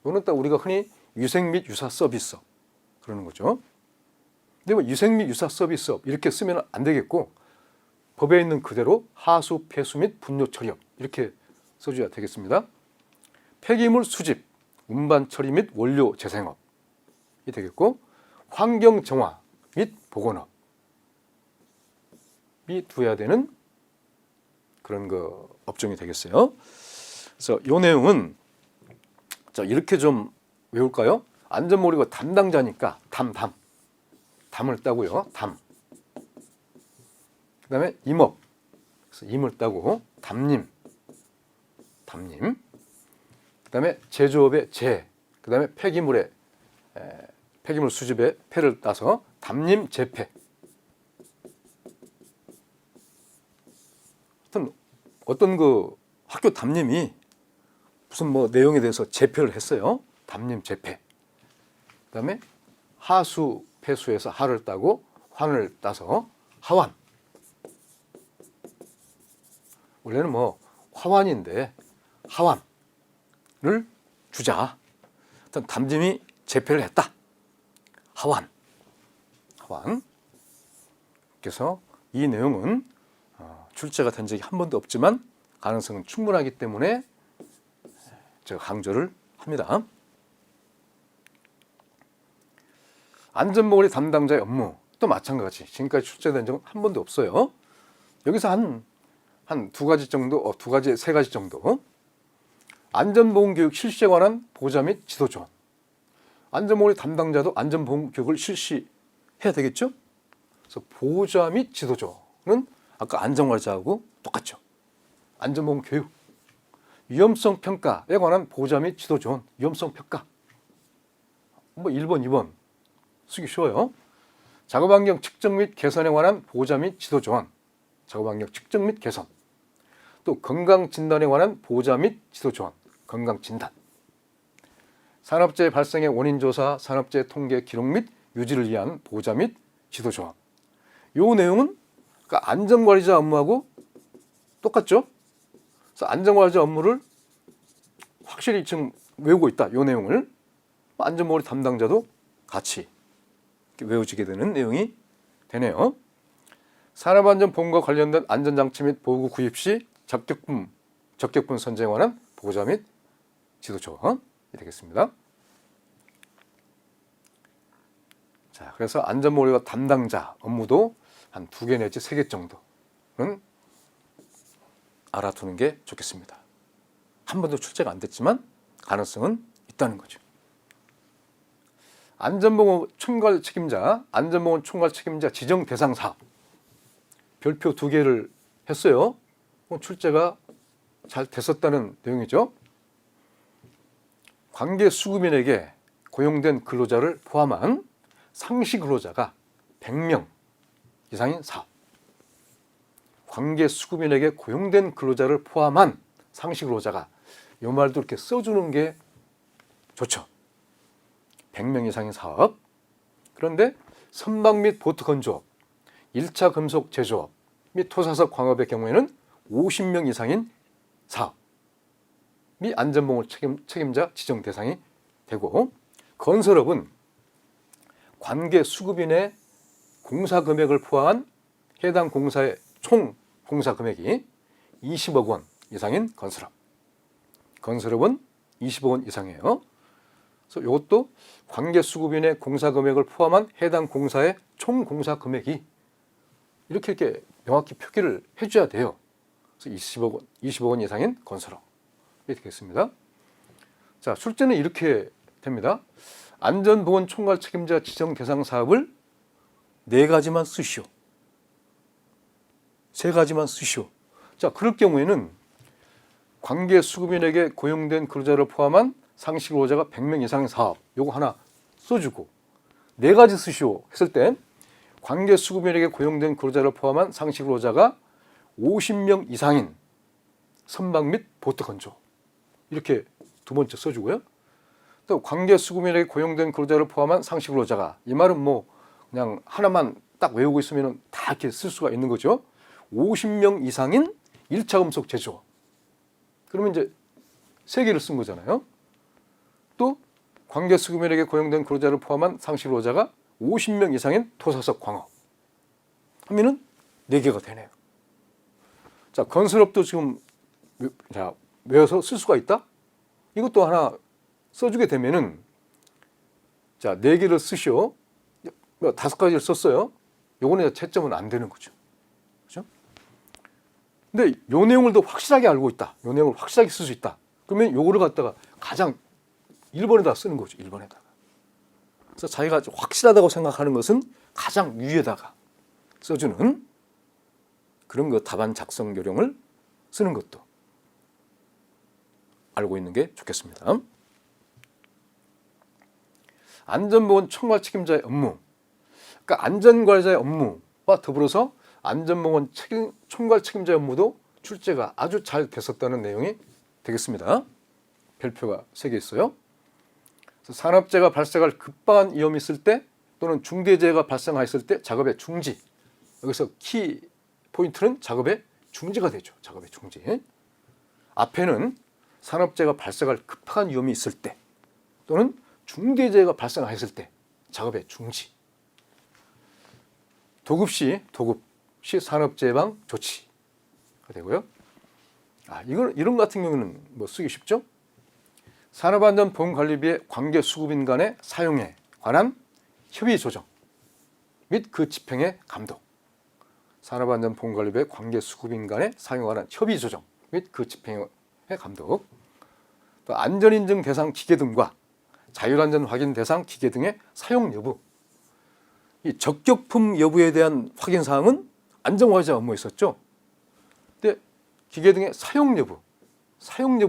이거는 딱 우리가 흔히 위생 및 유사 서비스업 그러는 거죠. 근데 뭐 위생 및 유사 서비스업 이렇게 쓰면 안 되겠고 법에 있는 그대로 하수, 폐수 및 분뇨 처리업 이렇게 써줘야 되겠습니다. 폐기물 수집, 운반 처리 및 원료 재생업이 되겠고 환경 정화 및 보건업이 두어야 되는 그런 업종이 되겠어요. 그래서 이 내용은 자, 이렇게 좀 외울까요? 안전모의고사 담당자니까 담을 따고요. 그 다음에 임업, 그래서 임을 따고 담임. 그 다음에 제조업의 제, 그 다음에 폐기물 수집의 폐를 따서 담임 제폐. 어떤 그 학교 담임이 무슨 뭐 내용에 대해서 제폐를 했어요. 담임 제폐. 그 다음에 하수 폐수에서 하를 따고 환을 따서 하환. 원래는 뭐 화환인데 하환을 주자. 어떤 담임이 제폐를 했다. 하환. 그래서 이 내용은 출제가 된 적이 한 번도 없지만 가능성은 충분하기 때문에 제가 강조를 합니다. 안전모의 담당자의 업무 또 마찬가지. 지금까지 출제된 적은 한 번도 없어요. 여기서 한 두 가지 정도, 세 가지 정도. 안전보험 교육 실시에 관한 보좌 및 지도 조언. 안전모의 담당자도 안전보험 교육을 실시해야 되겠죠? 그래서 보좌 및 지도 조언은 아까 안전관리자하고 똑같죠. 안전보험 교육. 위험성 평가에 관한 보좌 및 지도 조언. 위험성 평가. 뭐 1번, 2번 쓰기 쉬워요. 작업환경 측정 및 개선에 관한 보좌 및 지도 조언. 작업환경 측정 및 개선. 또 건강진단에 관한 보좌 및 지도 조언. 건강진단. 산업재해 발생의 원인 조사, 산업재해 통계 기록 및 유지를 위한 보좌 및 지도 조언. 이 내용은 그러니까 안전관리자 업무하고 똑같죠? 그래서 안전관리자 업무를 확실히 지금 외우고 있다. 이 내용을 안전모의 담당자도 같이 외워지게 되는 내용이 되네요. 산업안전보험과 관련된 안전장치 및 보호구 구입 시 적격분 선정에 관한 보좌 및 지도 조언이 되겠습니다. 자, 그래서 안전모의고사 담당자 업무도 한 2개 내지 3개 정도는 알아두는 게 좋겠습니다. 한 번도 출제가 안 됐지만 가능성은 있다는 거죠. 안전보건 총괄 책임자, 안전보건 총괄 책임자 지정 대상 사업. 별표 2개를 했어요. 출제가 잘 됐었다는 내용이죠. 관계 수급인에게 고용된 근로자를 포함한 상시 근로자가 100명 이상인 사업. 관계 수급인에게 고용된 근로자를 포함한 상시 근로자가 이 말도 이렇게 써주는 게 좋죠. 100명 이상인 사업. 그런데 선박 및 보트 건조업, 1차 금속 제조업 및 토사석 광업의 경우에는 50명 이상인 사업이 안전보건 책임자 지정 대상이 되고, 건설업은 관계 수급인의 공사 금액을 포함한 해당 공사의 총 공사 금액이 20억 원 이상인 건설업. 건설업은 20억 원 이상이에요. 그래서 이것도 관계 수급인의 공사 금액을 포함한 해당 공사의 총 공사 금액이 이렇게 명확히 표기를 해줘야 돼요. 그래서 20억 원 이상인 건설업. 이렇게 되겠습니다. 자, 출제는 이렇게 됩니다. 안전보건 총괄 책임자 지정 대상 사업을 4가지만 쓰시오. 3가지만 쓰시오. 자, 그럴 경우에는 관계 수급인에게 고용된 근로자를 포함한 상시 근로자가 100명 이상의 사업, 요거 하나 써주고 4가지 쓰시오 했을 때 관계 수급인에게 고용된 근로자를 포함한 상시 근로자가 50명 이상인 선박 및 보트 건조, 이렇게 2번째 써주고요. 또 관계 수급인에게 고용된 근로자를 포함한 상시 근로자가, 이 말은 뭐 그냥 하나만 딱 외우고 있으면 다 이렇게 쓸 수가 있는 거죠. 50명 이상인 1차 금속 제조. 그러면 이제 3개를 쓴 거잖아요. 또 관계 수급인에게 고용된 근로자를 포함한 상시 근로자가 50명 이상인 토사석 광업 하면은 4개가 되네요. 자, 건설업도 지금 외워서 쓸 수가 있다? 이것도 하나 써주게 되면은, 자, 4개를 쓰시오. 5가지를 썼어요. 요거는 채점은 안 되는 거죠. 그죠? 근데 요 내용을 더 확실하게 알고 있다. 요 내용을 확실하게 쓸 수 있다. 그러면 요거를 갖다가 가장 1번에다 쓰는 거죠. 1번에다가. 그래서 자기가 확실하다고 생각하는 것은 가장 위에다가 써주는 그런 그 답안 작성 요령을 쓰는 것도 알고 있는 게 좋겠습니다. 안전보건 총괄 책임자의 업무, 그러니까 안전관리자의 업무와 더불어서 안전보건 총괄 책임자의 업무도 출제가 아주 잘 됐었다는 내용이 되겠습니다. 별표가 3개 있어요. 그래서 산업재해가 발생할 급박한 위험이 있을 때 또는 중대재해가 발생하였을 때 작업의 중지, 여기서 키 포인트는 작업의 중지가 되죠. 작업의 중지. 앞에는 산업재해가 발생할 급박한 위험이 있을 때 또는 중대재해가 발생하였을 때 작업의 중지. 도급 시 산업재해 예방 조치가 되고요. 이런 같은 경우는 뭐 쓰기 쉽죠? 산업안전보건관리비의 관계 수급인 간의 사용에 관한 협의 조정 및 그 집행의 감독. 산업안전보건관리비의 관계 수급인 간의 사용에 관한 협의 조정 및 그 집행의 감독. 또 안전인증 대상 기계 등과 자율안전 확인 대상 기계 등의 사용 여부. 이 적격품 여부에 대한 확인 사항은 안전관리자 업무에 있었죠. 근데 기계 등의 사용 여부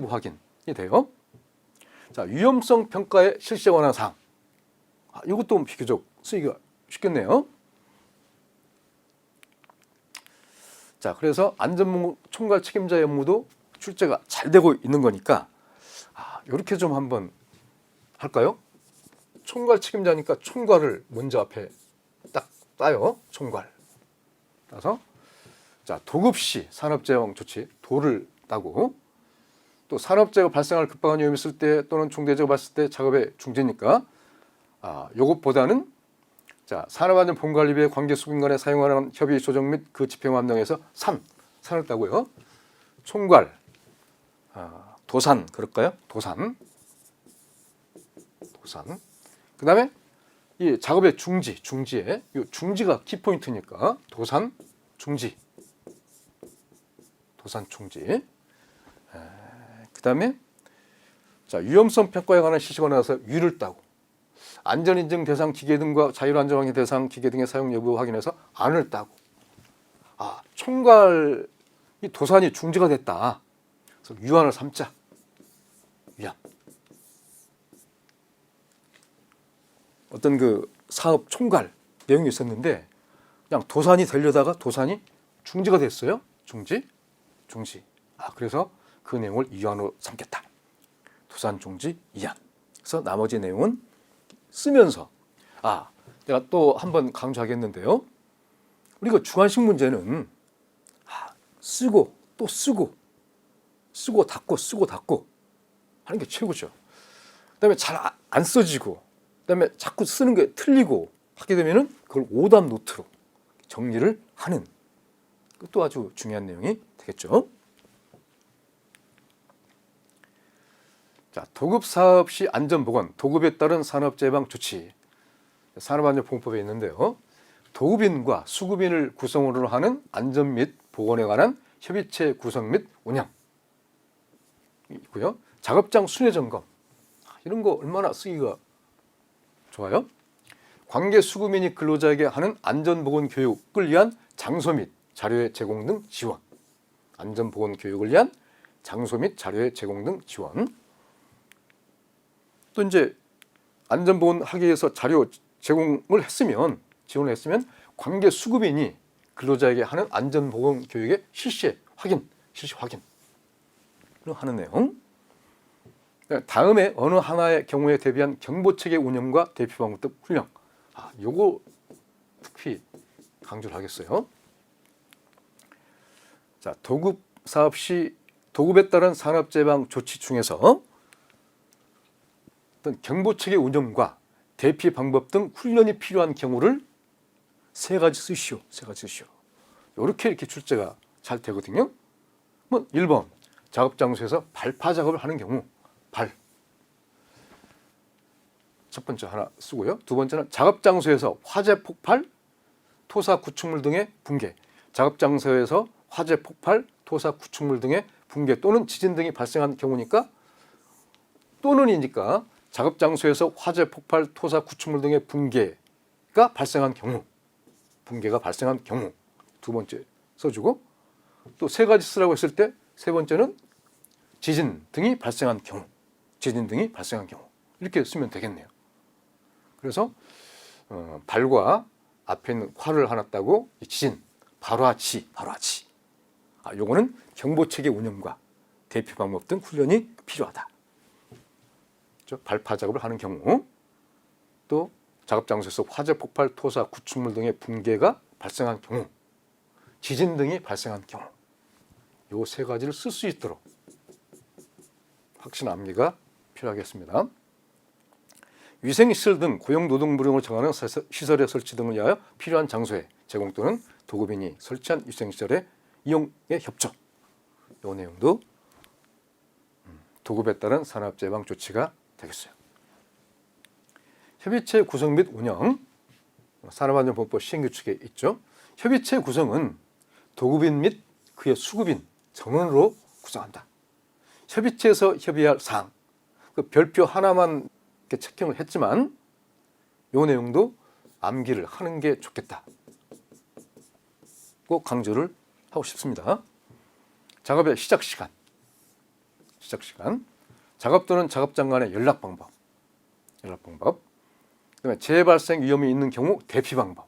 확인이 돼요. 자, 위험성 평가의 실시에 관한 사항. 이것도 비교적 쓰기가 쉽겠네요. 자, 그래서 안전보건 총괄 책임자의 업무도 출제가 잘 되고 있는 거니까 이렇게 좀 한번 할까요? 총괄 책임자니까 총괄을 먼저 앞에 딱 따요. 총괄. 따서 자, 도급 시 산업재해 예방 조치 도를 따고 또 산업재해가 발생할 급박한 위험이 있을 때 또는 중대재해가 발생할 때 작업의 중지니까 요것보다는 자, 산업안전보건관리비의 관계 수급인 간에 사용하는 협의 조정 및 그 집행 감독에서 산을 따고요. 총괄 도산 그럴까요? 도산. 그다음에 이 작업의 중지에 이 중지가 키포인트니까 도산 중지. 그다음에 자, 위험성 평가에 관한 실시가 나서 위를 따고 안전인증 대상 기계 등과 자율안전환경 대상 기계 등의 사용 여부 확인해서 안을 따고 총괄 이 도산이 중지가 됐다. 그래서 위안을 삼자. 위안. 어떤 그 사업 총괄 내용이 있었는데 그냥 도산이 되려다가 도산이 중지가 됐어요. 중지. 그래서 그 내용을 위안으로 삼겠다. 도산 중지 위안. 그래서 나머지 내용은 쓰면서 내가 또 한번 강조하겠는데요. 우리가 주관식 문제는 쓰고 또 쓰고 닫고 하는 게 최고죠. 그다음에 잘 안 써지고 그다음에 자꾸 쓰는 게 틀리고 하게 되면은 그걸 오답 노트로 정리를 하는 그것도 아주 중요한 내용이 되겠죠. 자, 도급 사업 시 안전보건, 도급에 따른 산업재해 예방 조치. 산업안전보건법에 있는데요. 도급인과 수급인을 구성으로 하는 안전 및 보건에 관한 협의체 구성 및 운영 있고요. 작업장 순회 점검. 이런 거 얼마나 쓰기가 좋아요. 관계 수급인이 근로자에게 하는 안전보건 교육을 위한 장소 및 자료의 제공 등 지원. 안전보건 교육을 위한 장소 및 자료의 제공 등 지원. 또 이제 안전보건 하기 위해서 자료 제공을 했으면 지원을 했으면 관계 수급인이 근로자에게 하는 안전보건 교육의 실시 확인을 하는 내용. 다음에 어느 하나의 경우에 대비한 경보체계 운영과 대피 방법 등 훈련. 요거 특히 강조를 하겠어요. 자, 도급 사업 시 도급에 따른 산업재해 예방 조치 중에서 어떤 경보체계 운영과 대피 방법 등 훈련이 필요한 경우를 3가지 쓰시오. 이렇게 출제가 잘 되거든요. 1번 작업 장소에서 발파 작업을 하는 경우 첫 번째 하나 쓰고요. 두 번째는 작업 장소에서 화재 폭발, 토사 구축물 등의 붕괴. 작업 장소에서 화재 폭발, 토사 구축물 등의 붕괴 또는 지진 등이 발생한 경우니까 또는이니까 작업 장소에서 화재, 폭발, 토사, 구축물 등의 붕괴가 발생한 경우, 두 번째 써주고, 또 세 가지 쓰라고 했을 때 세 번째는 지진 등이 발생한 경우, 이렇게 쓰면 되겠네요. 그래서 발과 앞에 있는 화를 하나 따고 지진, 발화치. 요거는 경보체계 운영과 대피 방법 등 훈련이 필요하다. 발파 작업을 하는 경우, 또 작업 장소에서 화재, 폭발, 토사, 구축물 등의 붕괴가 발생한 경우, 지진 등이 발생한 경우, 요 세 가지를 쓸 수 있도록 확신 암기가 필요하겠습니다. 위생시설 등 고용노동부령을 정하는 시설의 설치 등을 위하여 필요한 장소에 제공 또는 도급인이 설치한 위생시설의 이용에 협조. 이 내용도 도급에 따른 산업재방 조치가 되겠어요. 협의체 구성 및 운영, 산업안전보건법 시행규칙에 있죠. 협의체 구성은 도급인 및 그의 수급인 전원으로 구성한다. 협의체에서 협의할 사항, 그 별표 하나만 이렇게 체킹을 했지만 이 내용도 암기를 하는 게 좋겠다. 꼭 강조를 하고 싶습니다. 작업의 시작 시간, 작업 또는 작업장 간의 연락 방법, 그다음에 재발생 위험이 있는 경우 대피 방법,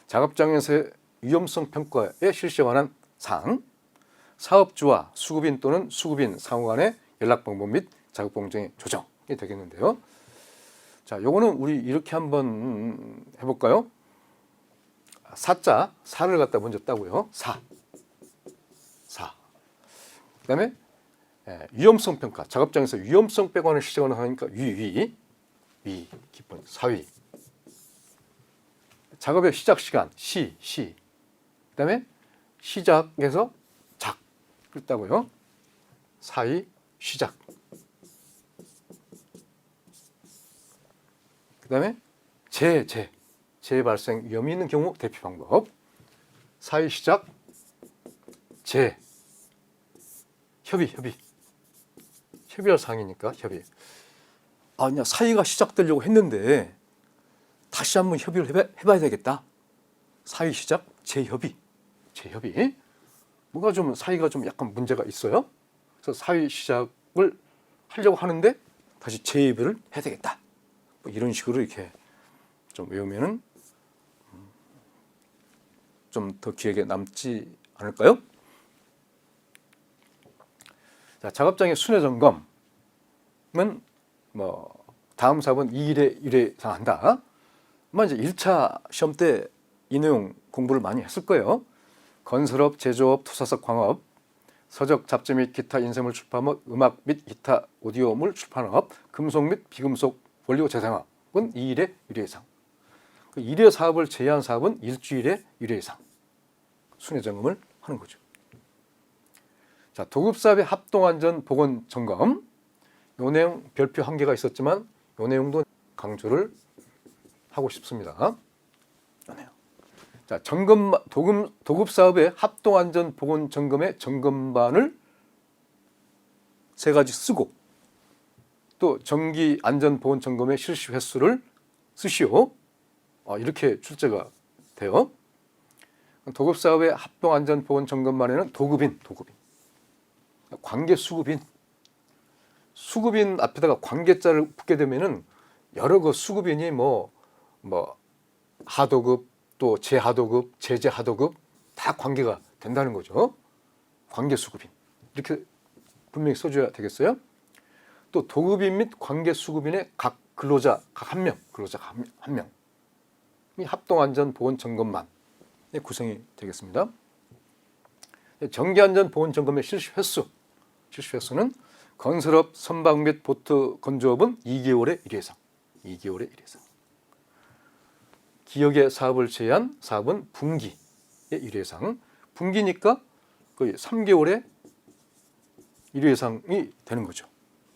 작업장에서의 위험성 평가에 실시에 관한 사항, 사업주와 수급인 또는 수급인 상호 간의 연락 방법 및 작업 공정의 조정이 되겠는데요. 자, 요거는 우리 이렇게 한번 해볼까요? 사를 갖다 먼저 따고요. 사. 그다음에 위험성 평가, 작업장에서 위험성 빼고는 시작을 하니까 위 기본 사위. 작업의 시작 시간 시. 그다음에 시작에서 작을 따고요. 사이 시작. 그다음에 재발생 위험이 있는 경우 대피 방법. 사이 시작 협의할 사항이니까 협의. 그냥 사이가 시작되려고 했는데 다시 한번 협의를 해봐야 되겠다. 사이 시작 재협의. 뭔가 좀 사이가 좀 약간 문제가 있어요. 그래서 사이 시작을 하려고 하는데 다시 재협의를 해야 되겠다. 뭐 이런 식으로 이렇게 좀 외우면은 좀 더 기억에 남지 않을까요? 자, 작업장의 순회 점검은 뭐 다음 사업은 2일에 1회 이상 한다. 이제 1차 시험 때 이 내용 공부를 많이 했을 거예요. 건설업, 제조업, 투사석, 광업, 서적, 잡지 및 기타 인쇄물 출판업, 음악 및 기타 오디오물 출판업, 금속 및 비금속 원료 재생업은 2일에 1회 이상. 그 1회 사업을 제외한 사업은 일주일에 1회 이상 순회 점검을 하는 거죠. 자, 도급사업의 합동안전 보건점검. 이 내용 별표 한 개가 있었지만 이 내용도 강조를 하고 싶습니다. 자, 도급사업의 합동안전보건점검의 점검반을 세 가지 쓰고 또 정기안전보건점검의 실시 횟수를 쓰시오. 이렇게 출제가 돼요. 도급사업의 합동안전보건점검반에는 도급인, 관계 수급인 앞에다가 관계자를 붙게 되면은 여러 그 수급인이 뭐 하도급 또 제하도급, 제재하도급 다 관계가 된다는 거죠. 관계 수급인 이렇게 분명히 써줘야 되겠어요. 또 도급인 및 관계 수급인의 각 근로자 각 한 명, 이 합동안전보건점검만의 구성이 되겠습니다. 정기안전보건점검의 실시 횟수는 건설업, 선박 및 보트 건조업은 2개월에 1회 이상. 기역의 사업을 제외한 사업은 분기에 1회 이상. 분기니까 거의 3개월에 1회 이상이 되는 거죠.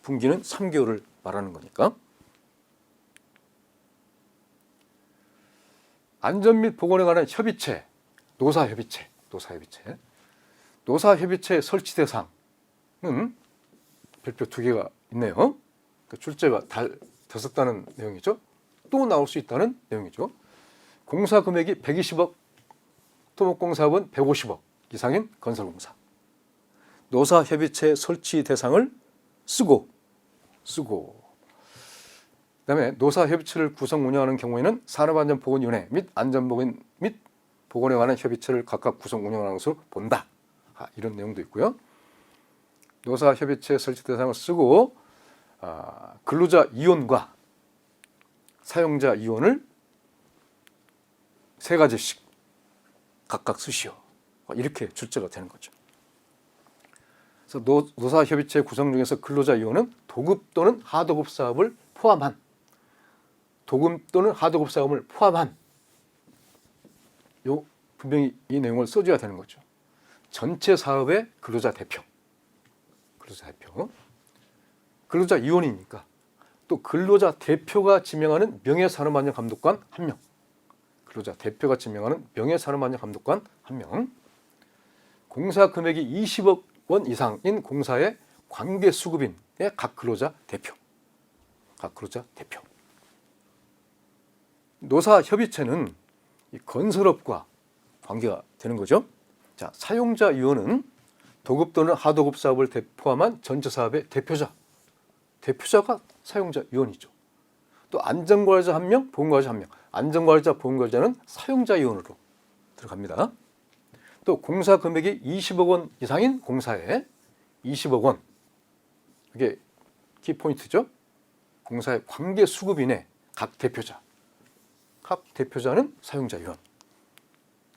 분기는 3개월을 말하는 거니까. 안전 및 보건에 관한 협의체, 노사협의체 설치 대상은 별표 2개가 있네요. 출제가 됐었다는 내용이죠. 또 나올 수 있다는 내용이죠. 공사 금액이 120억, 토목공사업은 150억 이상인 건설공사. 노사협의체 설치 대상을 쓰고 그다음에 노사협의체를 구성 운영하는 경우에는 산업안전보건위원회 및 안전보건 및 보건에 관한 협의체를 각각 구성 운영하는 것으로 본다. 이런 내용도 있고요. 노사협의체 설치 대상을 쓰고 근로자 이혼과 사용자 이혼을 3가지씩 각각 쓰시오. 이렇게 출제가 되는 거죠. 그래서 노사협의체 구성 중에서 근로자 이혼은 도급 또는 하도급 사업을 포함한 분명히 이 내용을 써줘야 되는 거죠. 전체 사업의 근로자 대표. 근로자 이혼이니까 또 근로자 대표가 지명하는 명예산업안전감독관 1명. 근로자 대표가 지명하는 명예산업안전감독관 1명. 공사 금액이 20억 원 이상인 공사의 관계수급인의 각 근로자 대표. 노사협의체는 이 건설업과 관계가 되는 거죠. 자, 사용자 이혼은 도급 또는 하도급 사업을 포함한 전체 사업의 대표자가 사용자 이혼이죠. 또 안전관리자 1명, 보건관리자 1명. 안전관리자, 보건관리자는 사용자 이혼으로 들어갑니다. 또 공사 금액이 20억 원 이상인 공사에 20억 원. 이게 키포인트죠. 공사의 관계 수급인의 각 대표자는 사용자 이혼.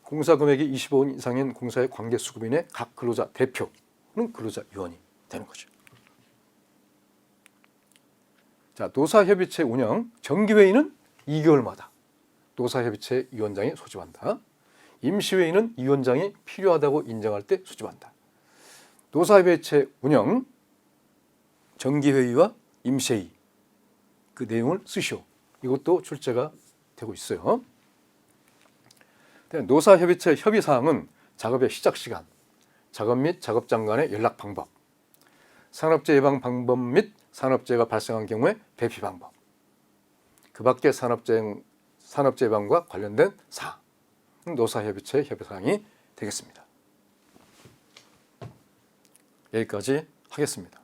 공사 금액이 20억 원 이상인 공사의 관계 수급인의 각 근로자 대표는 근로자 위원이 되는 거죠. 자, 노사협의체 운영 정기회의는 2개월마다 노사협의체 위원장이 소집한다. 임시회의는 위원장이 필요하다고 인정할 때 소집한다. 노사협의체 운영 정기회의와 임시회의 그 내용을 쓰시오. 이것도 출제가 되고 있어요. 노사협의체 협의사항은 작업의 시작 시간, 작업 및 작업장 간의 연락 방법, 산업재해 예방 방법 및 산업재해가 발생한 경우의 대피 방법, 그 밖의 산업재해 예방과 관련된 사항, 노사협의체 협의사항이 되겠습니다. 여기까지 하겠습니다.